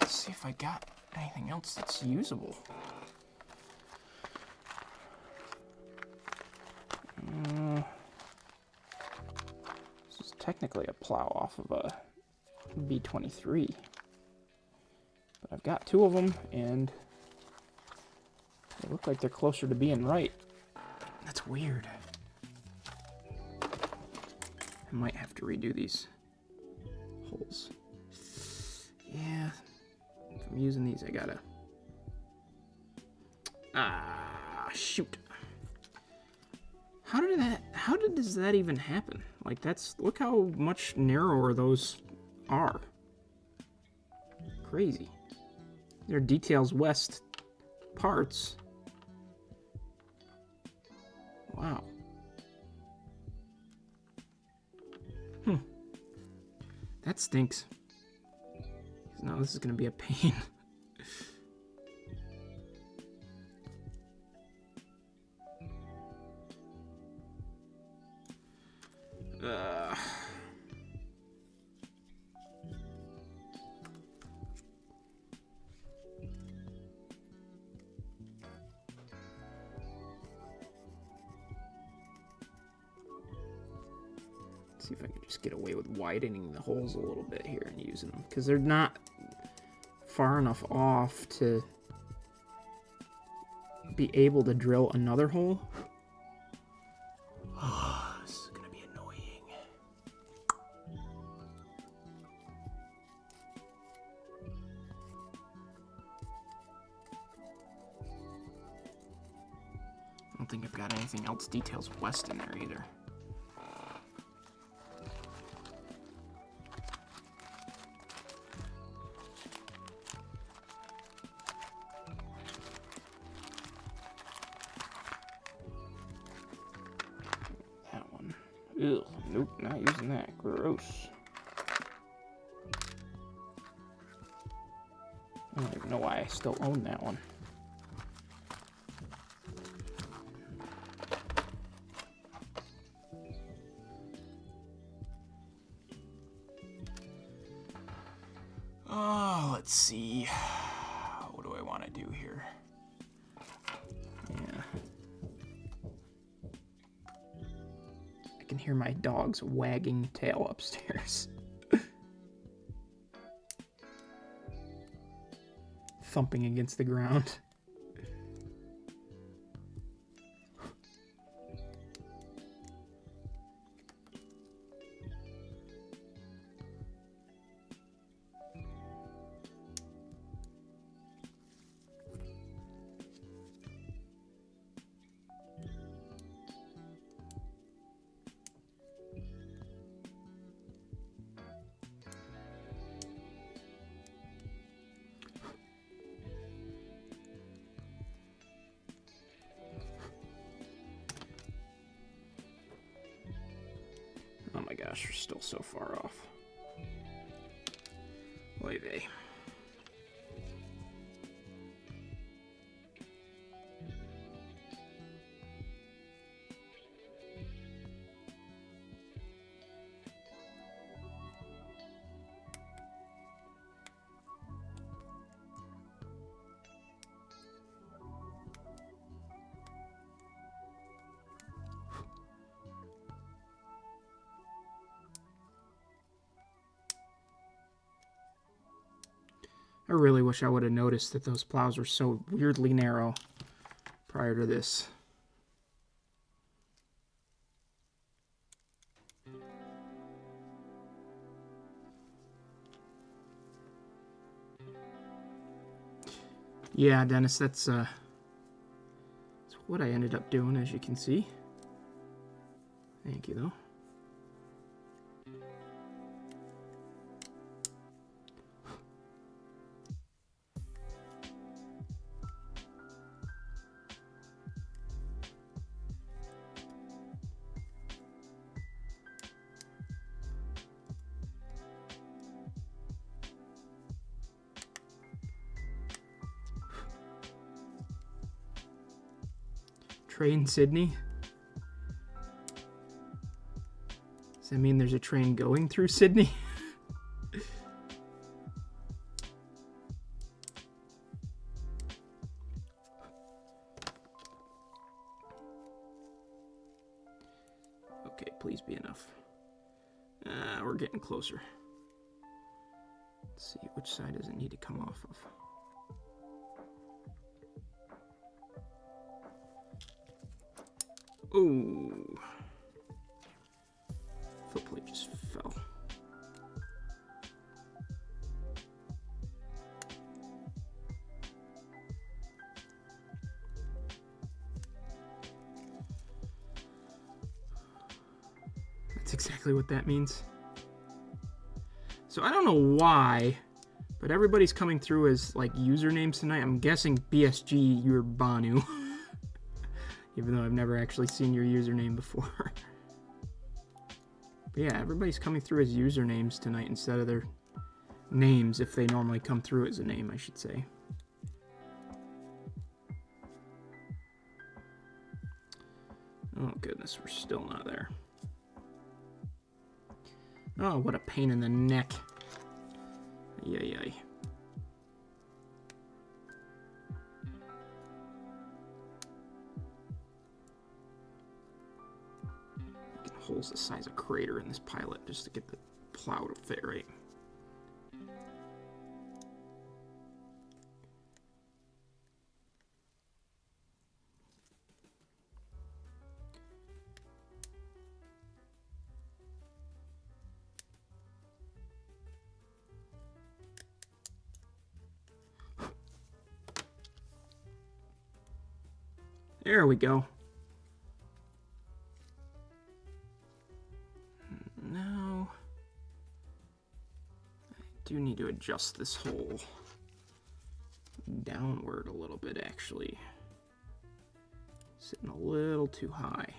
Let's see if I got anything else that's usable. This is technically a plow off of a B23. But I've got two of them, and they look like they're closer to being right. That's weird. I might have to redo these holes. Yeah, if I'm using these, I gotta... Ah, shoot. How does that even happen? Like, look how much narrower those are. Crazy. They're Details West parts. Wow. That stinks. Now this is gonna be a pain. See if I can just get away with widening the holes a little bit here and using them, because they're not far enough off to be able to drill another hole. Oh, this is gonna be annoying. I don't think I've got anything else Details West in there either. Ugh, nope, not using that. Gross. I don't even know why I still own that one. Oh, let's see. What do I want to do here? Yeah. I can hear my dog's wagging tail upstairs. Thumping against the ground. Oh my gosh, we're still so far off. Oy vey. I really wish I would have noticed that those plows were so weirdly narrow prior to this. Yeah, Dennis, that's what I ended up doing, as you can see. Thank you, though. Train Sydney? Does that mean there's a train going through Sydney? Okay, please be enough. We're getting closer. Let's see, which side does it need to come off of? Ooh. Footplate just fell. That's exactly what that means. So I don't know why, but everybody's coming through as like usernames tonight. I'm guessing BSG, you're Banu. Even though I've never actually seen your username before. But yeah, everybody's coming through as usernames tonight instead of their names, if they normally come through as a name, I should say. Oh goodness, we're still not there. Oh, what a pain in the neck. Yay, yay. Holes the size of crater in this pilot just to get the plow to fit right. There we go. Now, I do need to adjust this hole downward a little bit, actually. Sitting a little too high.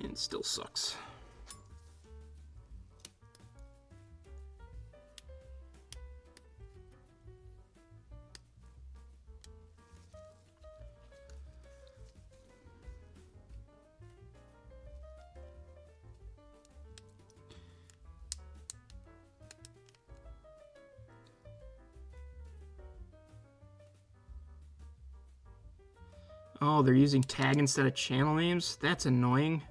And still sucks. Oh, they're using tag instead of channel names? That's annoying.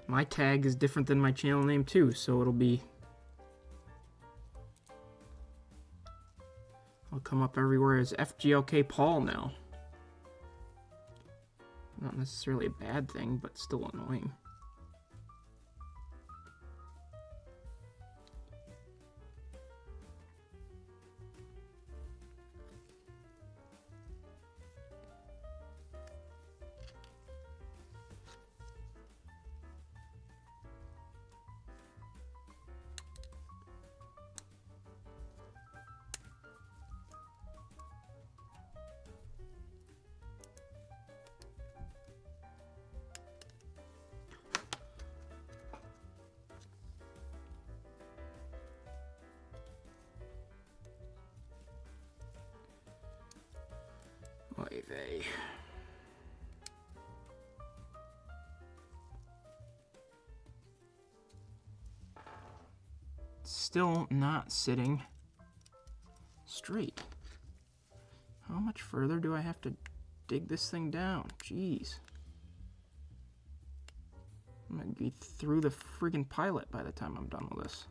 My tag is different than my channel name too, so it'll be... I'll come up everywhere as FGLK Paul now. Not necessarily a bad thing, but still annoying. Oy vey. Still not sitting straight. How much further do I have to dig this thing down? Jeez. I'm gonna be through the friggin' pilot by the time I'm done with this.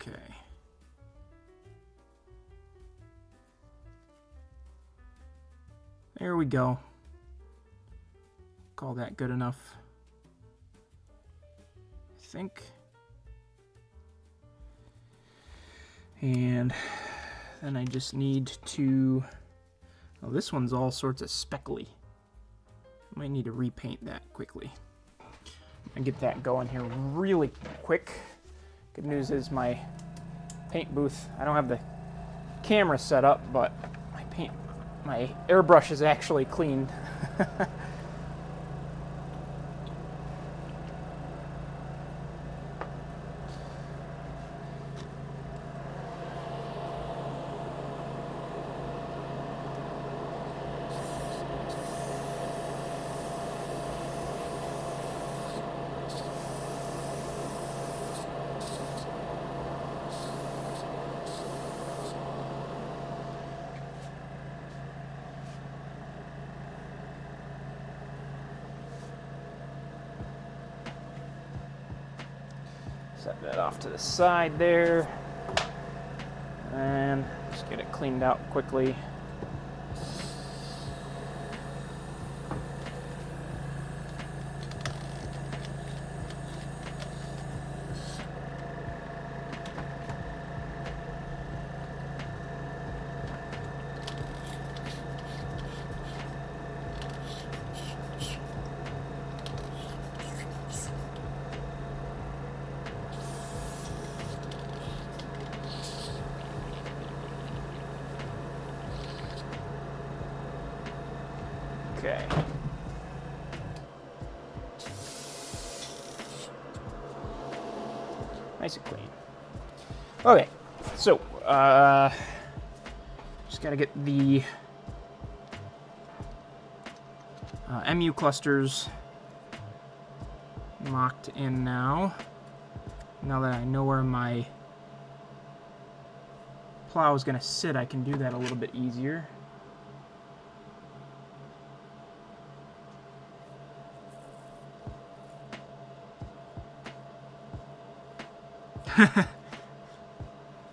Okay. There we go. Call that good enough, I think. And then I just need to, oh, this one's all sorts of speckly. I might need to repaint that quickly. And get that going here really quick. Good news is my paint booth, I don't have the camera set up, but my airbrush is actually clean. Set that off to the side there, and just get it cleaned out quickly. Okay. Nice and clean. Okay, so just gotta get the MU clusters locked in now. Now that I know where my plow is gonna sit, I can do that a little bit easier.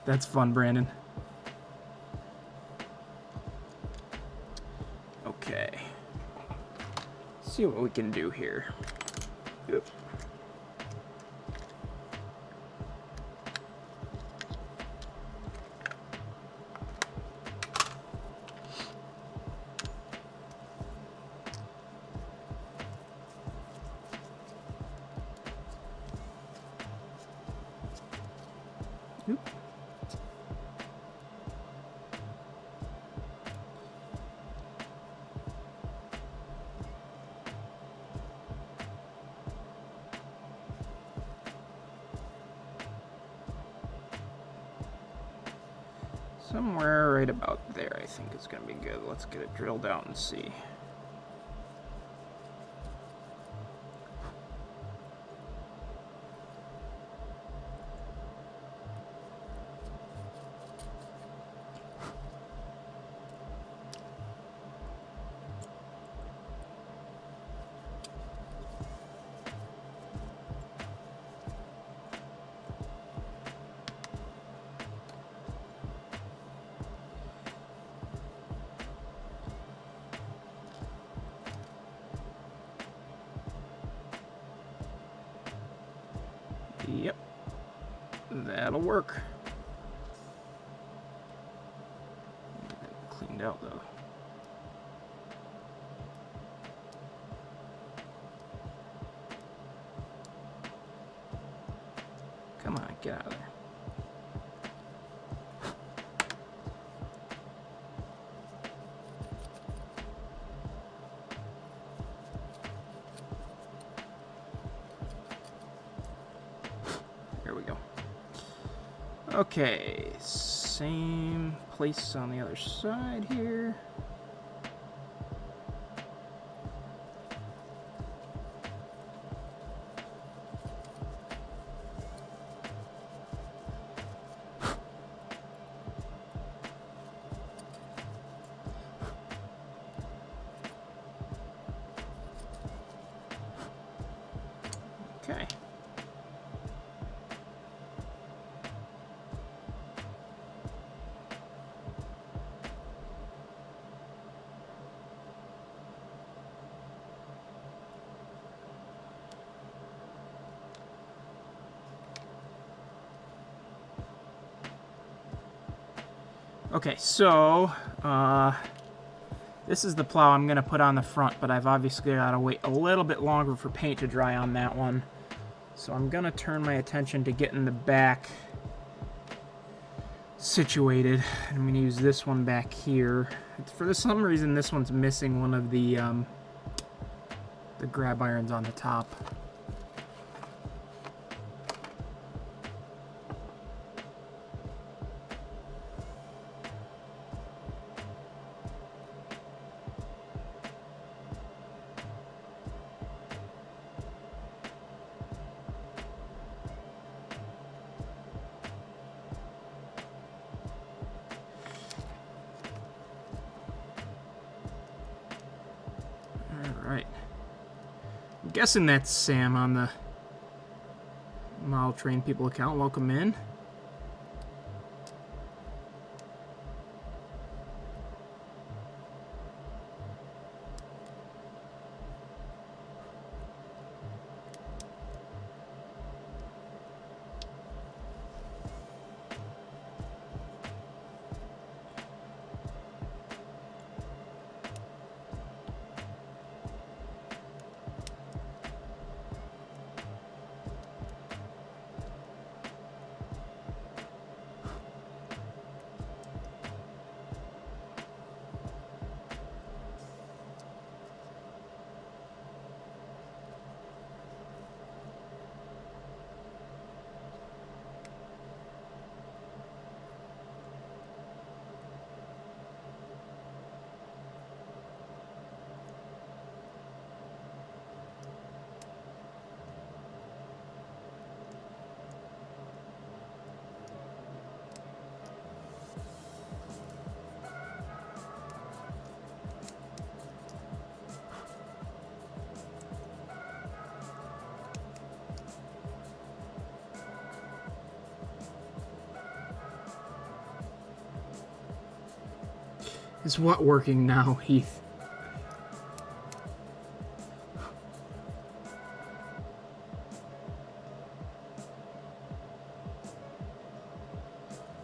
That's fun, Brandon. Okay. Let's see what we can do here. Yep. Oop. Somewhere right about there, I think is going to be good. Let's get it drilled out and see. Yep, that'll work. Cleaned out though. Come on, get out of there. There we go. Okay, same place on the other side here. Okay. Okay, so this is the plow I'm going to put on the front, but I've obviously got to wait a little bit longer for paint to dry on that one. So I'm going to turn my attention to getting the back situated. I'm going to use this one back here. For some reason, this one's missing one of the grab irons on the top. Alright. I'm guessing that's Sam on the Model Train People account. Welcome in. Is what working now, Heath?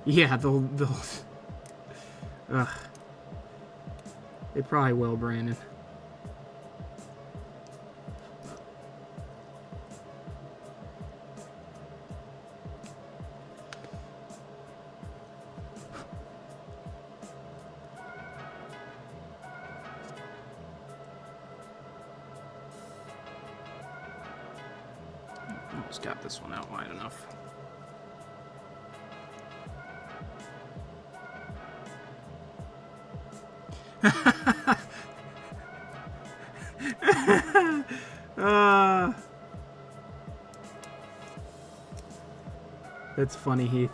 Yeah, they'll ugh. They probably will, Brandon. Almost got this one out wide enough. That's funny, Heath.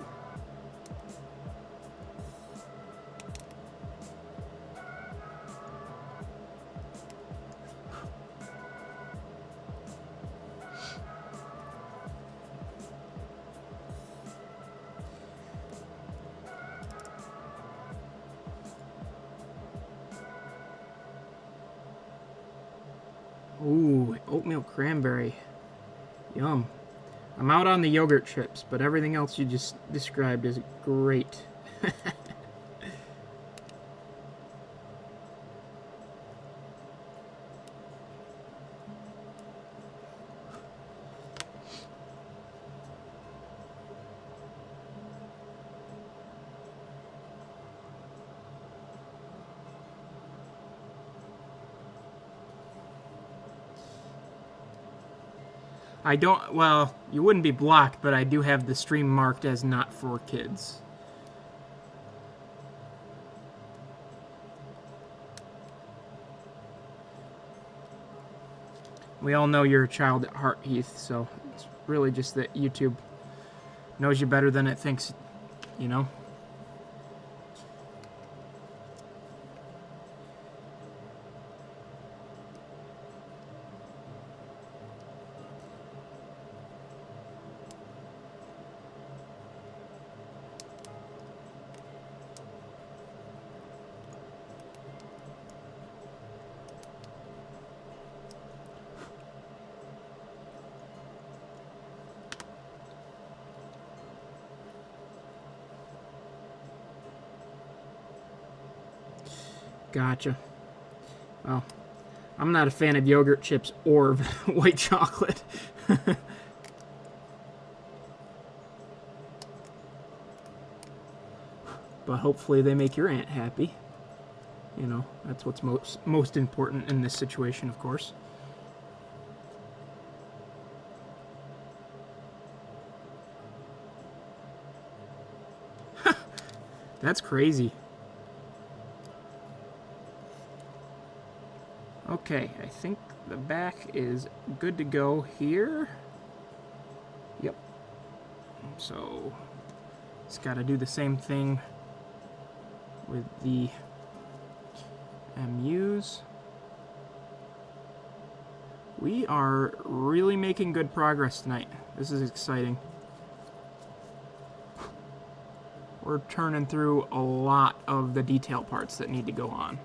Ooh, oatmeal cranberry. Yum. I'm out on the yogurt chips, but everything else you just described is great. I don't, well, you wouldn't be blocked, but I do have the stream marked as not for kids. We all know you're a child at heart, Heath, so it's really just that YouTube knows you better than it thinks, you know? Gotcha. Well, I'm not a fan of yogurt chips or white chocolate. But hopefully they make your aunt happy. You know, that's what's most important in this situation, of course. That's crazy. Okay, I think the back is good to go here. Yep. So, it's got to do the same thing with the MUs. We are really making good progress tonight. This is exciting. We're turning through a lot of the detail parts that need to go on.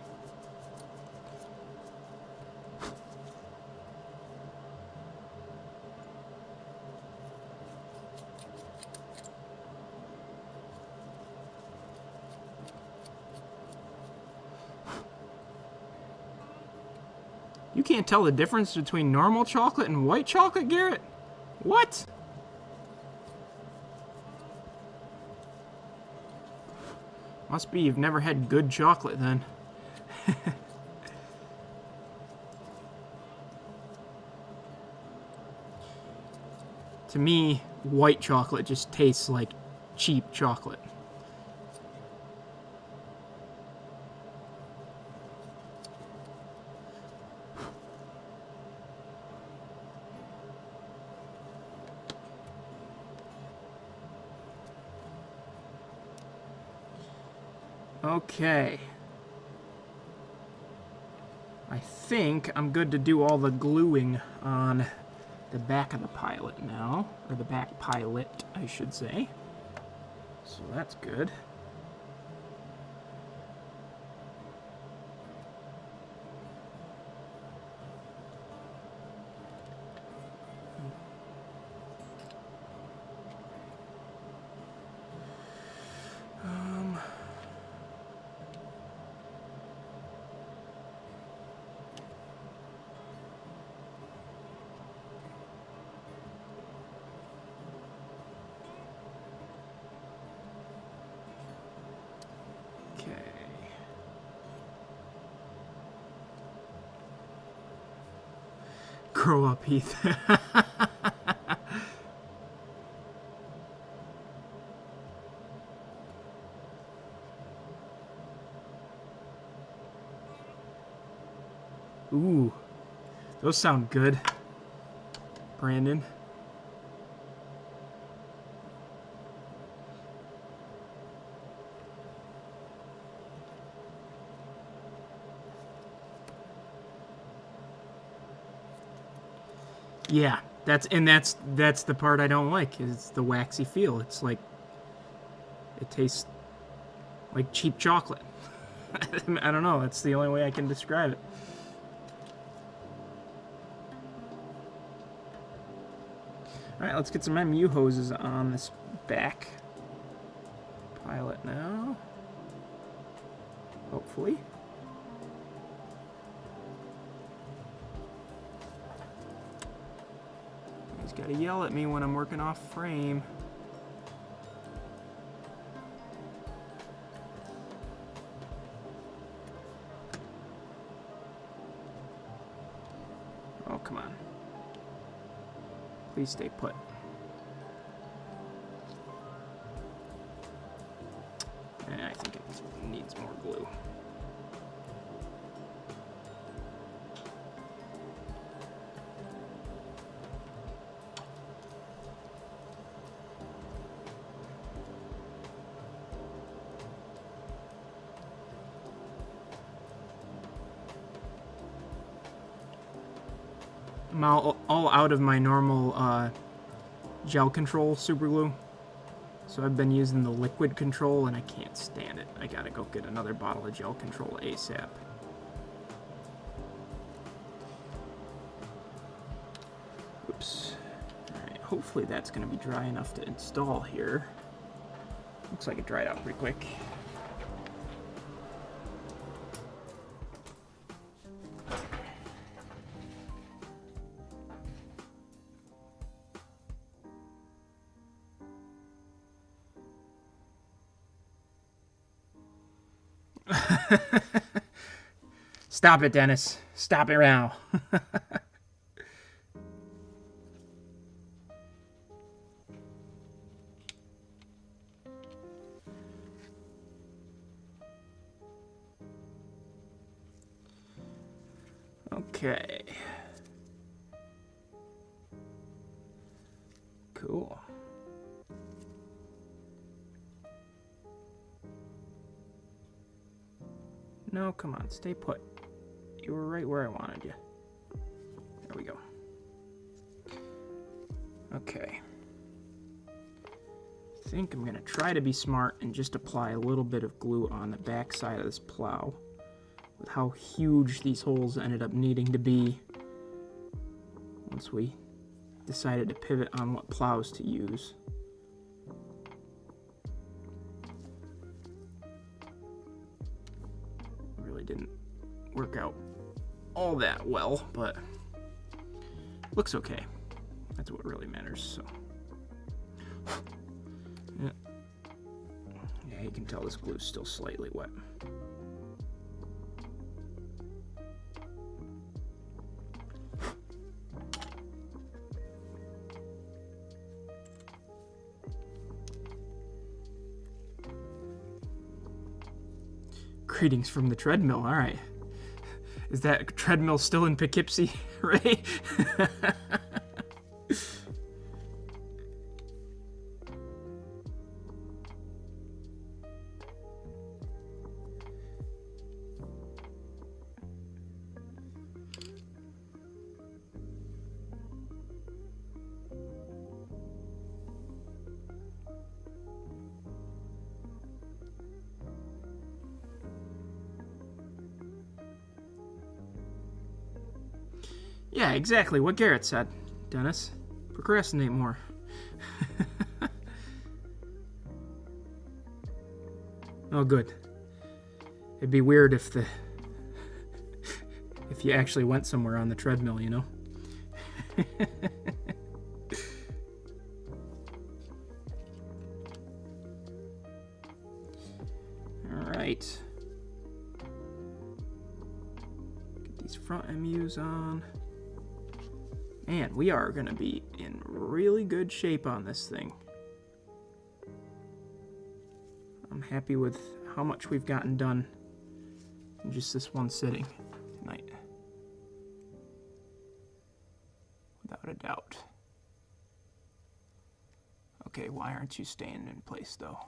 You can't tell the difference between normal chocolate and white chocolate, Garrett? What? Must be you've never had good chocolate then. To me, white chocolate just tastes like cheap chocolate. Okay. I think I'm good to do all the gluing on the back of the pilot now. Or the back pilot, I should say. So that's good. Grow up, Heath. Ooh, those sound good, Brandon. Yeah, that's the part I don't like, is it's the waxy feel. It's like, it tastes like cheap chocolate. I don't know, that's the only way I can describe it. Alright, let's get some MU hoses on this back pilot now. Hopefully. He's got to yell at me when I'm working off frame. Oh, come on. Please stay put. I think it needs more glue. I'm all out of my normal gel control super glue. So I've been using the liquid control and I can't stand it. I gotta go get another bottle of gel control ASAP. Oops. Alright, hopefully that's gonna be dry enough to install here. Looks like it dried out pretty quick. Stop it, Dennis. Stop it now. Okay. Cool. No, come on, stay put. You were right where I wanted you. There we go. Okay. I think I'm going to try to be smart and just apply a little bit of glue on the back side of this plow. With how huge these holes ended up needing to be once we decided to pivot on what plows to use. Really didn't work out all that well, but looks okay. That's what really matters. So yeah, you can tell this glue's still slightly wet. Greetings from the treadmill. All right. Is that treadmill still in Poughkeepsie, Ray? Yeah, exactly what Garrett said, Dennis. Procrastinate more. Oh, good. It'd be weird if you actually went somewhere on the treadmill, you know? All right. Get these front MUs on. Man, we are going to be in really good shape on this thing. I'm happy with how much we've gotten done in just this one sitting tonight. Without a doubt. Okay, why aren't you staying in place, though?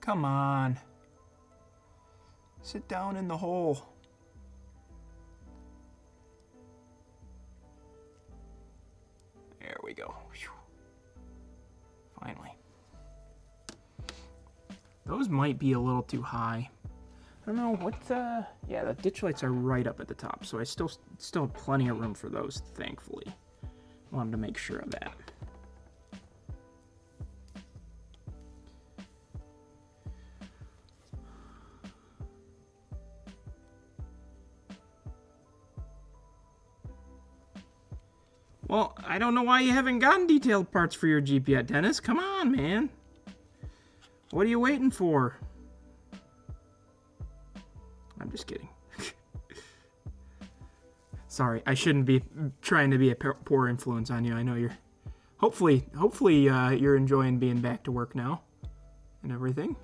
Come on. Sit down in the hole. There we go. Whew. Finally. Those might be a little too high. I don't know what, yeah, the ditch lights are right up at the top, so I still have plenty of room for those, thankfully. Wanted to make sure of that. Well, I don't know why you haven't gotten detailed parts for your Jeep yet, Dennis. Come on, man. What are you waiting for? I'm just kidding. Sorry, I shouldn't be trying to be a poor influence on you. I know you're... Hopefully, you're enjoying being back to work now and everything.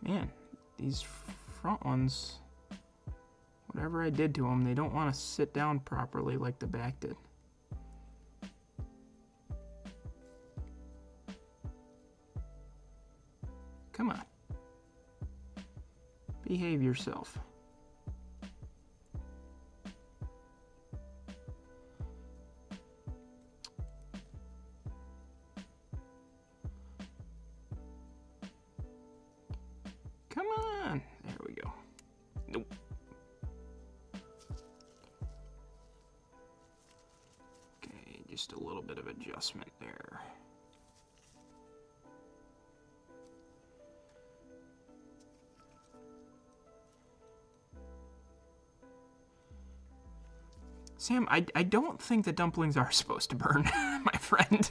Man, these front ones, whatever I did to them, they don't want to sit down properly like the back did. Come on. Behave yourself. Come on. There we go. Nope. Okay, just a little bit of adjustment there. Sam, I don't think the dumplings are supposed to burn, my friend.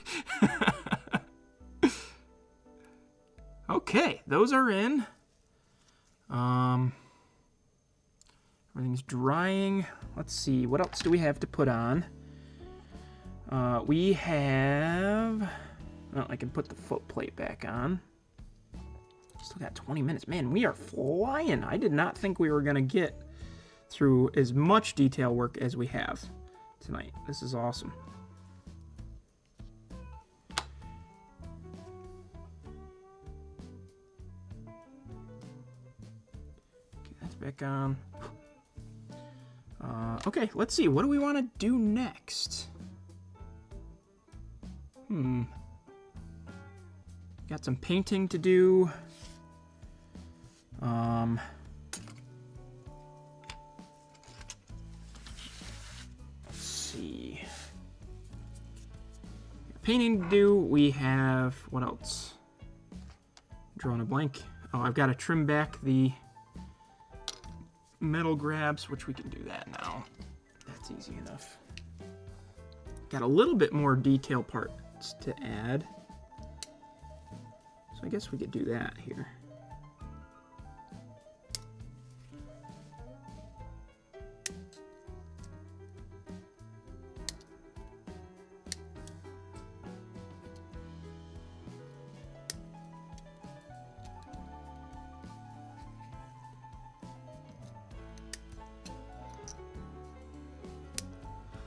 Okay, those are in. Everything's drying. Let's see, what else do we have to put on? We have... Well, I can put the foot plate back on. Still got 20 minutes. Man, we are flying. I did not think we were going to get through as much detail work as we have tonight. This is awesome. Okay, that's back on. Okay, let's see. What do we want to do next? Got some painting to do. Let's see. Painting to do. We have, what else? Drawing a blank. Oh, I've got to trim back the metal grabs, which we can do that now. That's easy enough. Got a little bit more detail parts to add. So I guess we could do that here.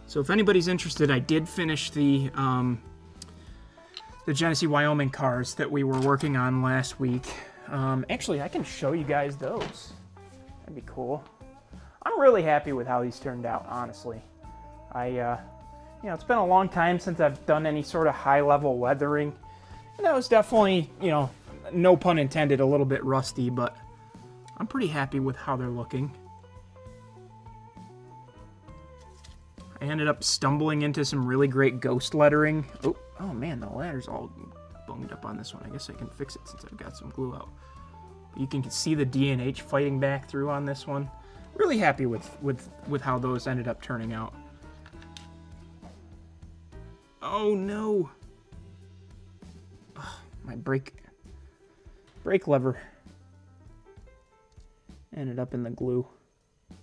So if anybody's interested, I did finish the Genesee, Wyoming cars that we were working on last week. Actually, I can show you guys those. That'd be cool. I'm really happy with how these turned out, honestly. You know, it's been a long time since I've done any sort of high-level weathering. And that was definitely, you know, no pun intended, a little bit rusty, but I'm pretty happy with how they're looking. I ended up stumbling into some really great ghost lettering. Oh man, the ladder's all bunged up on this one. I guess I can fix it since I've got some glue out. You can see the D&H fighting back through on this one. Really happy with how those ended up turning out. Oh no! Oh, my brake lever ended up in the glue. I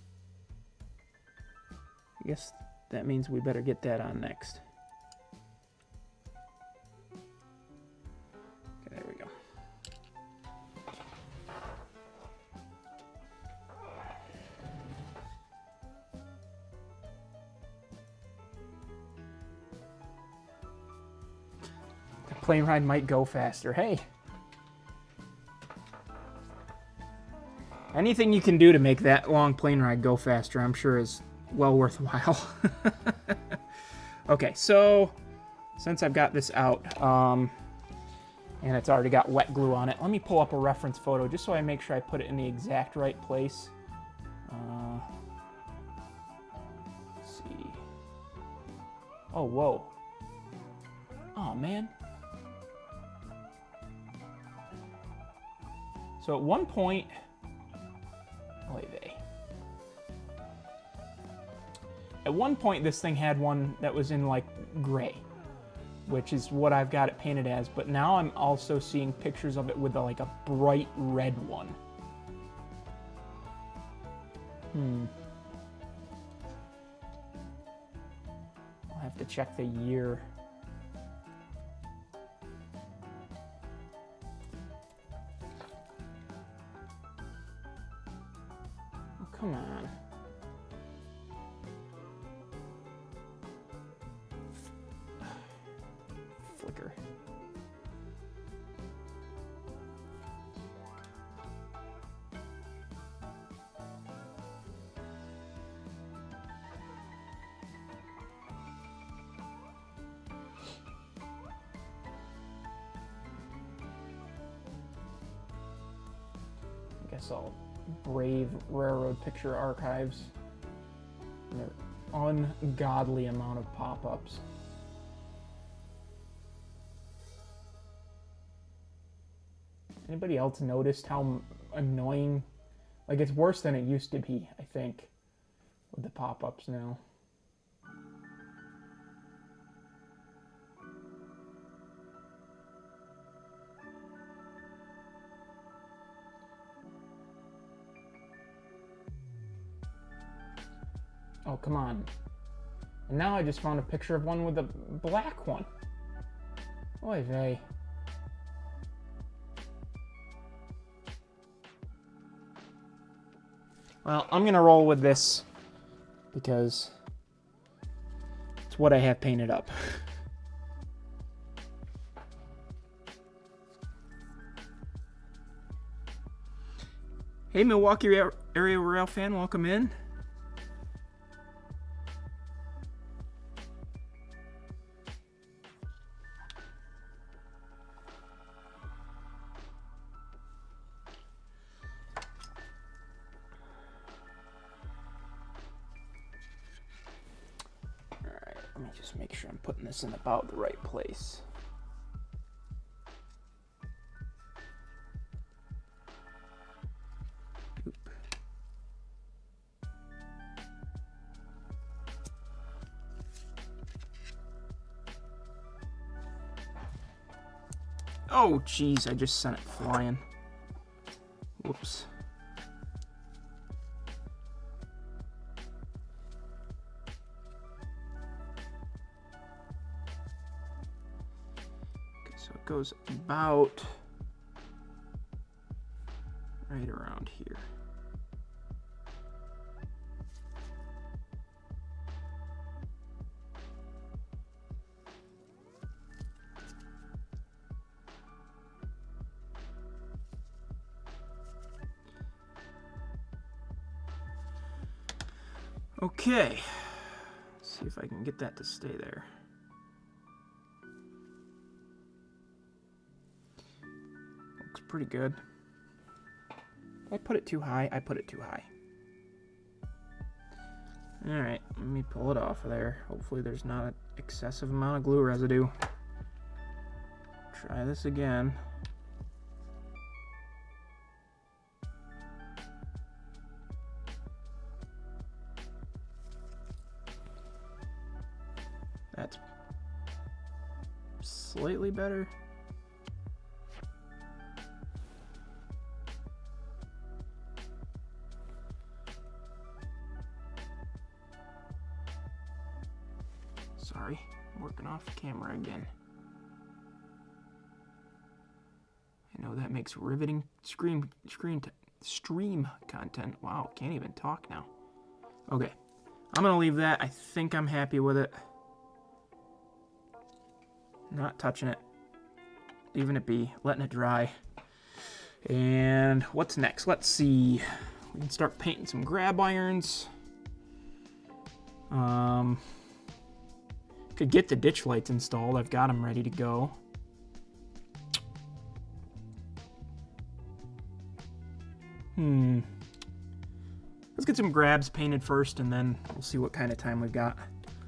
guess that means we better get that on next. Okay, there we go. The plane ride might go faster. Hey! Anything you can do to make that long plane ride go faster, I'm sure is well worthwhile. Okay, so since I've got this out, and it's already got wet glue on it, let me pull up a reference photo just so I make sure I put it in the exact right place. Let's see. Oh, whoa. Oh, man. So at one point, at one point, this thing had one that was in, like, gray, which is what I've got it painted as, but now I'm also seeing pictures of it with, like, a bright red one. I'll have to check the year. Oh, come on. Flicker. I guess I'll brave Railroad Picture Archives. Their ungodly amount of pop-ups. Anybody else noticed how annoying, like, it's worse than it used to be, I think, with the pop-ups now. Oh, come on. And now I just found a picture of one with a black one. Oy vey. Well, I'm going to roll with this because it's what I have painted up. Hey, Milwaukee area rail fan, welcome in. Alright, let me just make sure I'm putting this in about the right place. Oh, jeez, I just sent it flying. Whoops. Okay, so it goes about right around here. Okay, let's see if I can get that to stay there. Looks pretty good. Did I put it too high? I put it too high. Alright, let me pull it off of there. Hopefully there's not an excessive amount of glue residue. Try this again. That's slightly better. Sorry, I'm working off camera again. I know that makes riveting stream content. Wow, can't even talk now. Okay, I'm gonna leave that. I think I'm happy with it. Not touching it, leaving it be, letting it dry. And what's next? Let's see. We can start painting some grab irons. Could get the ditch lights installed. I've got them ready to go. Let's get some grabs painted first, and then we'll see what kind of time we've got.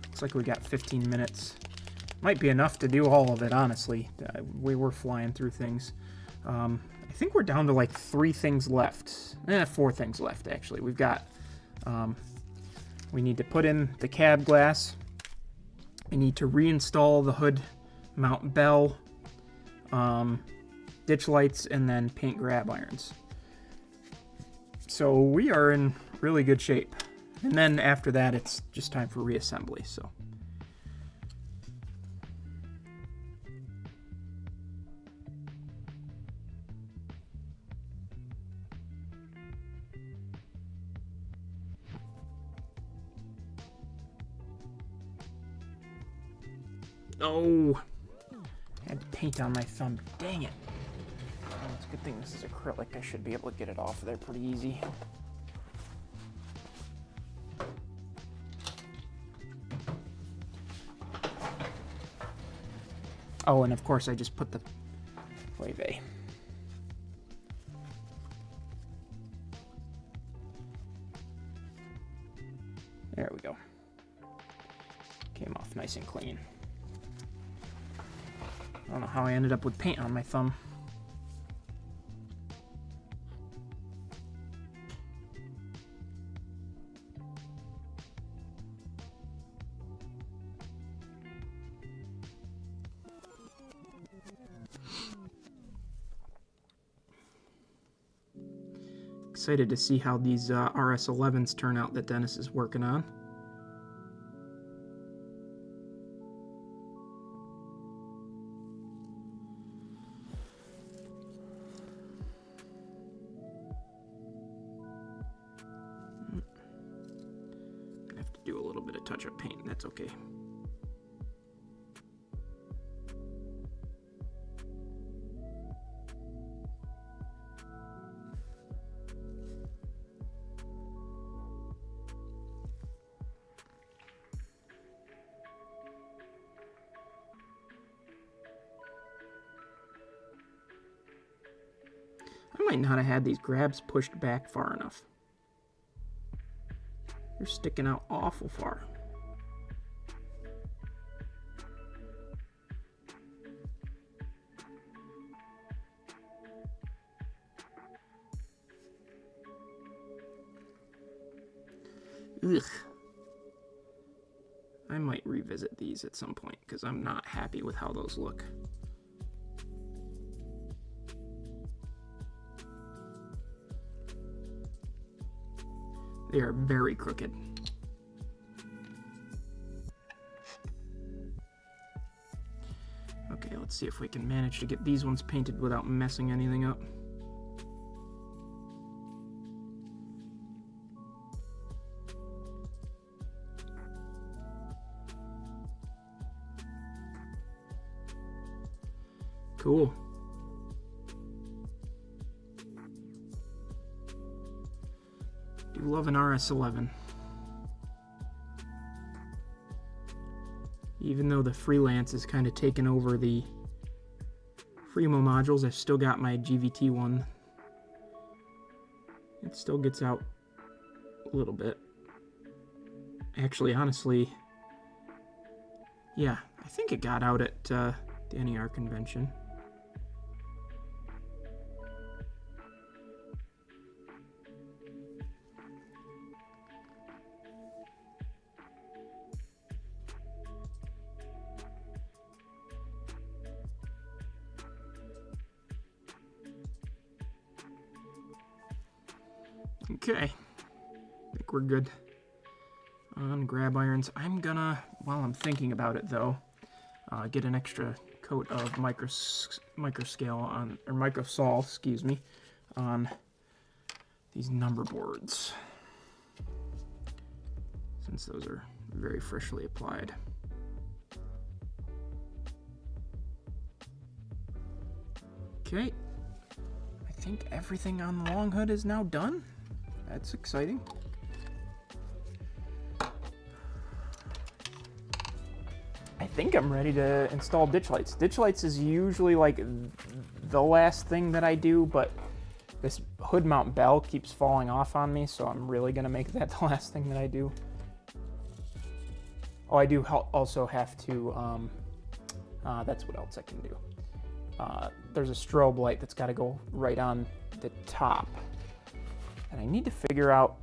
Looks like we got 15 minutes. Might be enough to do all of it, honestly. We were flying through things. I think we're down to like 3 things left. 4 things left, actually. We've got... we need to put in the cab glass. I need to reinstall the hood mount bell, ditch lights, and then paint grab irons. So we are in really good shape. And then after that, it's just time for reassembly. So. Oh, I had to paint on my thumb. Dang it. Oh, it's a good thing this is acrylic. I should be able to get it off of there pretty easy. Oh, and of course I just put the Wave. There we go. Came off nice and clean. I don't know how I ended up with paint on my thumb. Excited to see how these RS11s turn out that Dennis is working on. touch-up paint. That's okay. I might not have had these grabs pushed back far enough. They're sticking out awful far. Ugh. I might revisit these at some point because I'm not happy with how those look. They are very crooked. Okay, let's see if we can manage to get these ones painted without messing anything up. Cool. Do love an RS11. Even though the Freelance is kind of taken over the Fremo modules, I've still got my GVT one. It still gets out a little bit. Actually, honestly, yeah, I think it got out at the NER convention. Okay, I think we're good on grab irons. I'm gonna, while I'm thinking about it though, get an extra coat of microscale on, or microsol, excuse me, on these number boards, since those are very freshly applied. Okay, I think everything on the long hood is now done. That's exciting. I think I'm ready to install ditch lights. Ditch lights is usually like the last thing that I do, but this hood mount bell keeps falling off on me, so I'm really gonna make that the last thing that I do. Oh, I do also have to, that's what else I can do. There's a strobe light that's gotta go right on the top. And I need to figure out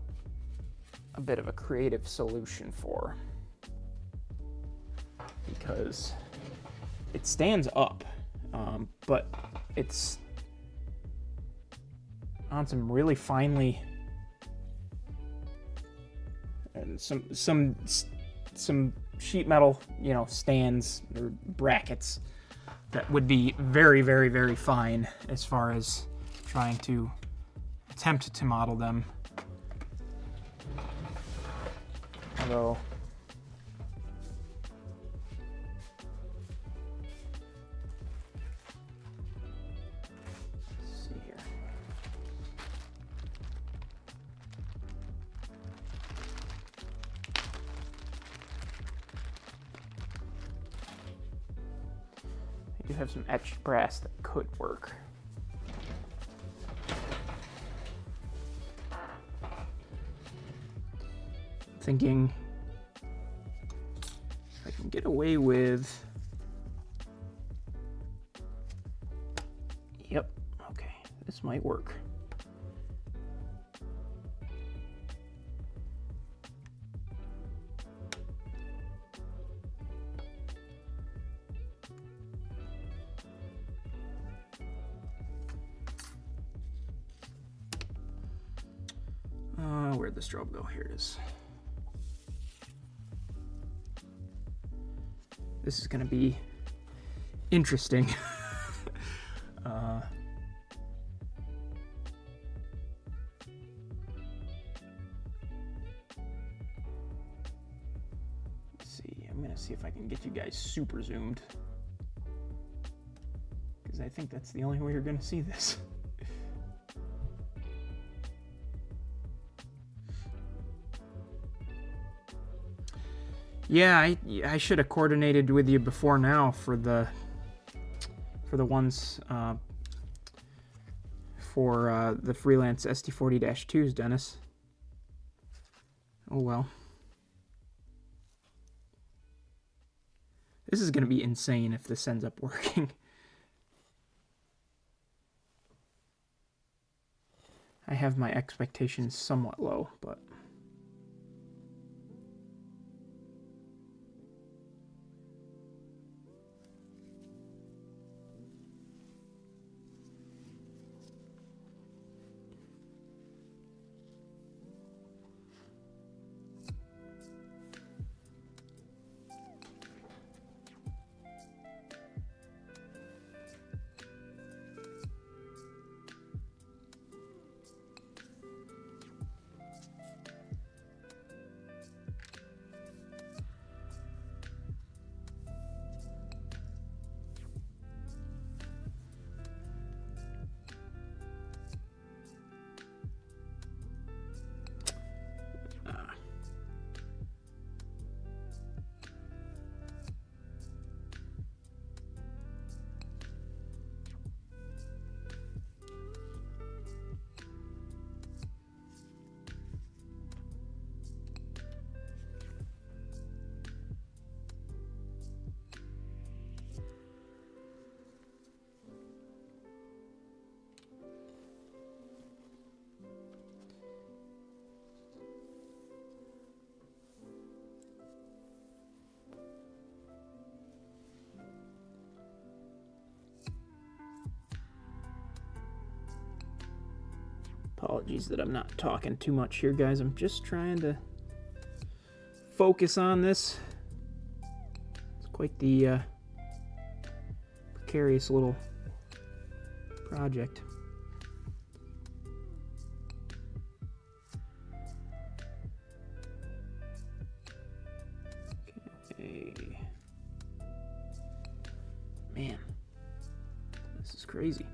a bit of a creative solution for, because it stands up, but it's on some really finely, and some sheet metal, you know, stands or brackets that would be very, very, very fine as far as trying to attempt to model them. Although let's see here. I do have some etched brass that could work. Thinking if I can get away with, yep, okay, this might work. Where'd the strobe go? Here it is. This is going to be interesting. I'm going to see if I can get you guys super zoomed, because I think that's the only way you're going to see this. Yeah, I should have coordinated with you before now for the ones for the freelance ST40-2s, Dennis. Oh well. This is going to be insane if this ends up working. I have my expectations somewhat low, but... Apologies that I'm not talking too much here, guys. I'm just trying to focus on this. It's quite the precarious little project. Okay. Man, this is crazy.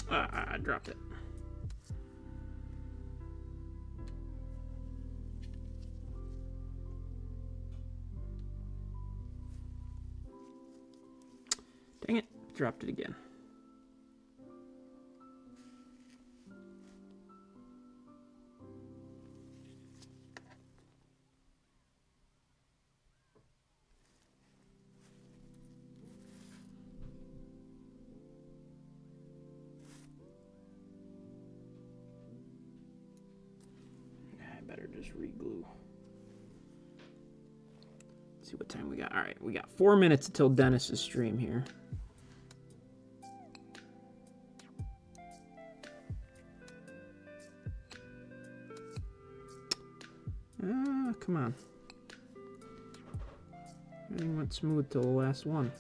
I dropped it. Dang it, dropped it again. Better just re-glue. Let's see what time we got. All right, we got 4 minutes until Dennis's stream here. Come on. Everything went smooth till the last one.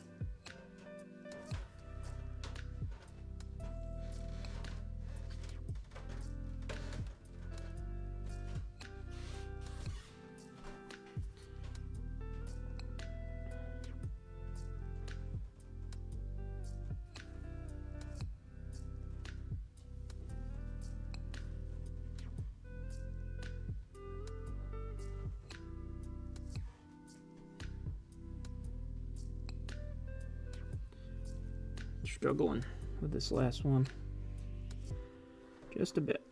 Struggling with this last one just a bit.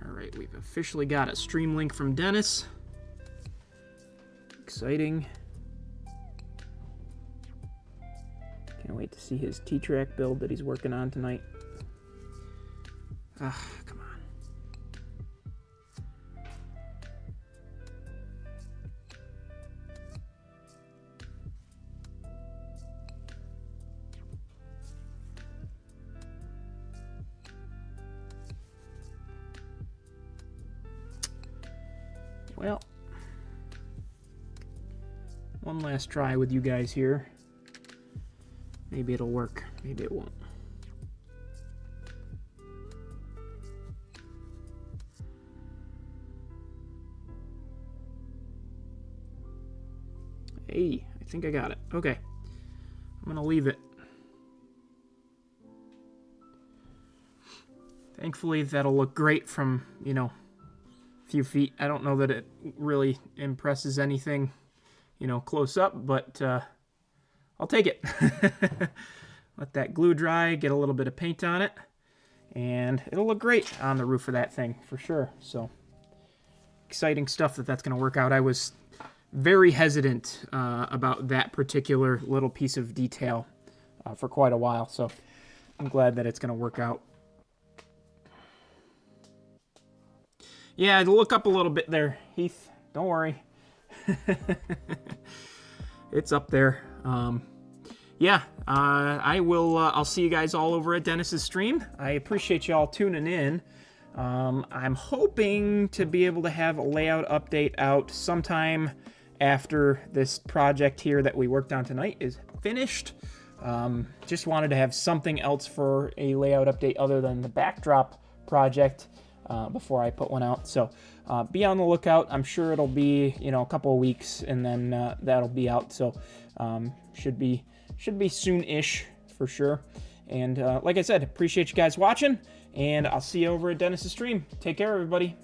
All right, we've officially got a stream link from Dennis. Exciting. Can't wait to see his T-Track build that he's working on tonight. Ah, come on. Well, one last try with you guys here. Maybe it'll work, maybe it won't. Hey, I think I got it. Okay, I'm gonna leave it. Thankfully, that'll look great from, you know, a few feet. I don't know that it really impresses anything, you know, close up, but I'll take it. Let that glue dry, get a little bit of paint on it, and it'll look great on the roof of that thing for sure. So exciting stuff that's going to work out. I was very hesitant about that particular little piece of detail for quite a while, so I'm glad that it's going to work out. Yeah, look up a little bit there, Heath. Don't worry. It's up there. Yeah, I will. I'll see you guys all over at Dennis's stream. I appreciate y'all tuning in. I'm hoping to be able to have a layout update out sometime after this project here that we worked on tonight is finished. Just wanted to have something else for a layout update other than the backdrop project before I put one out. So be on the lookout. I'm sure it'll be, you know, a couple of weeks, and then that'll be out. So should be soon-ish for sure. And like I said, appreciate you guys watching, and I'll see you over at Dennis's stream. Take care, everybody.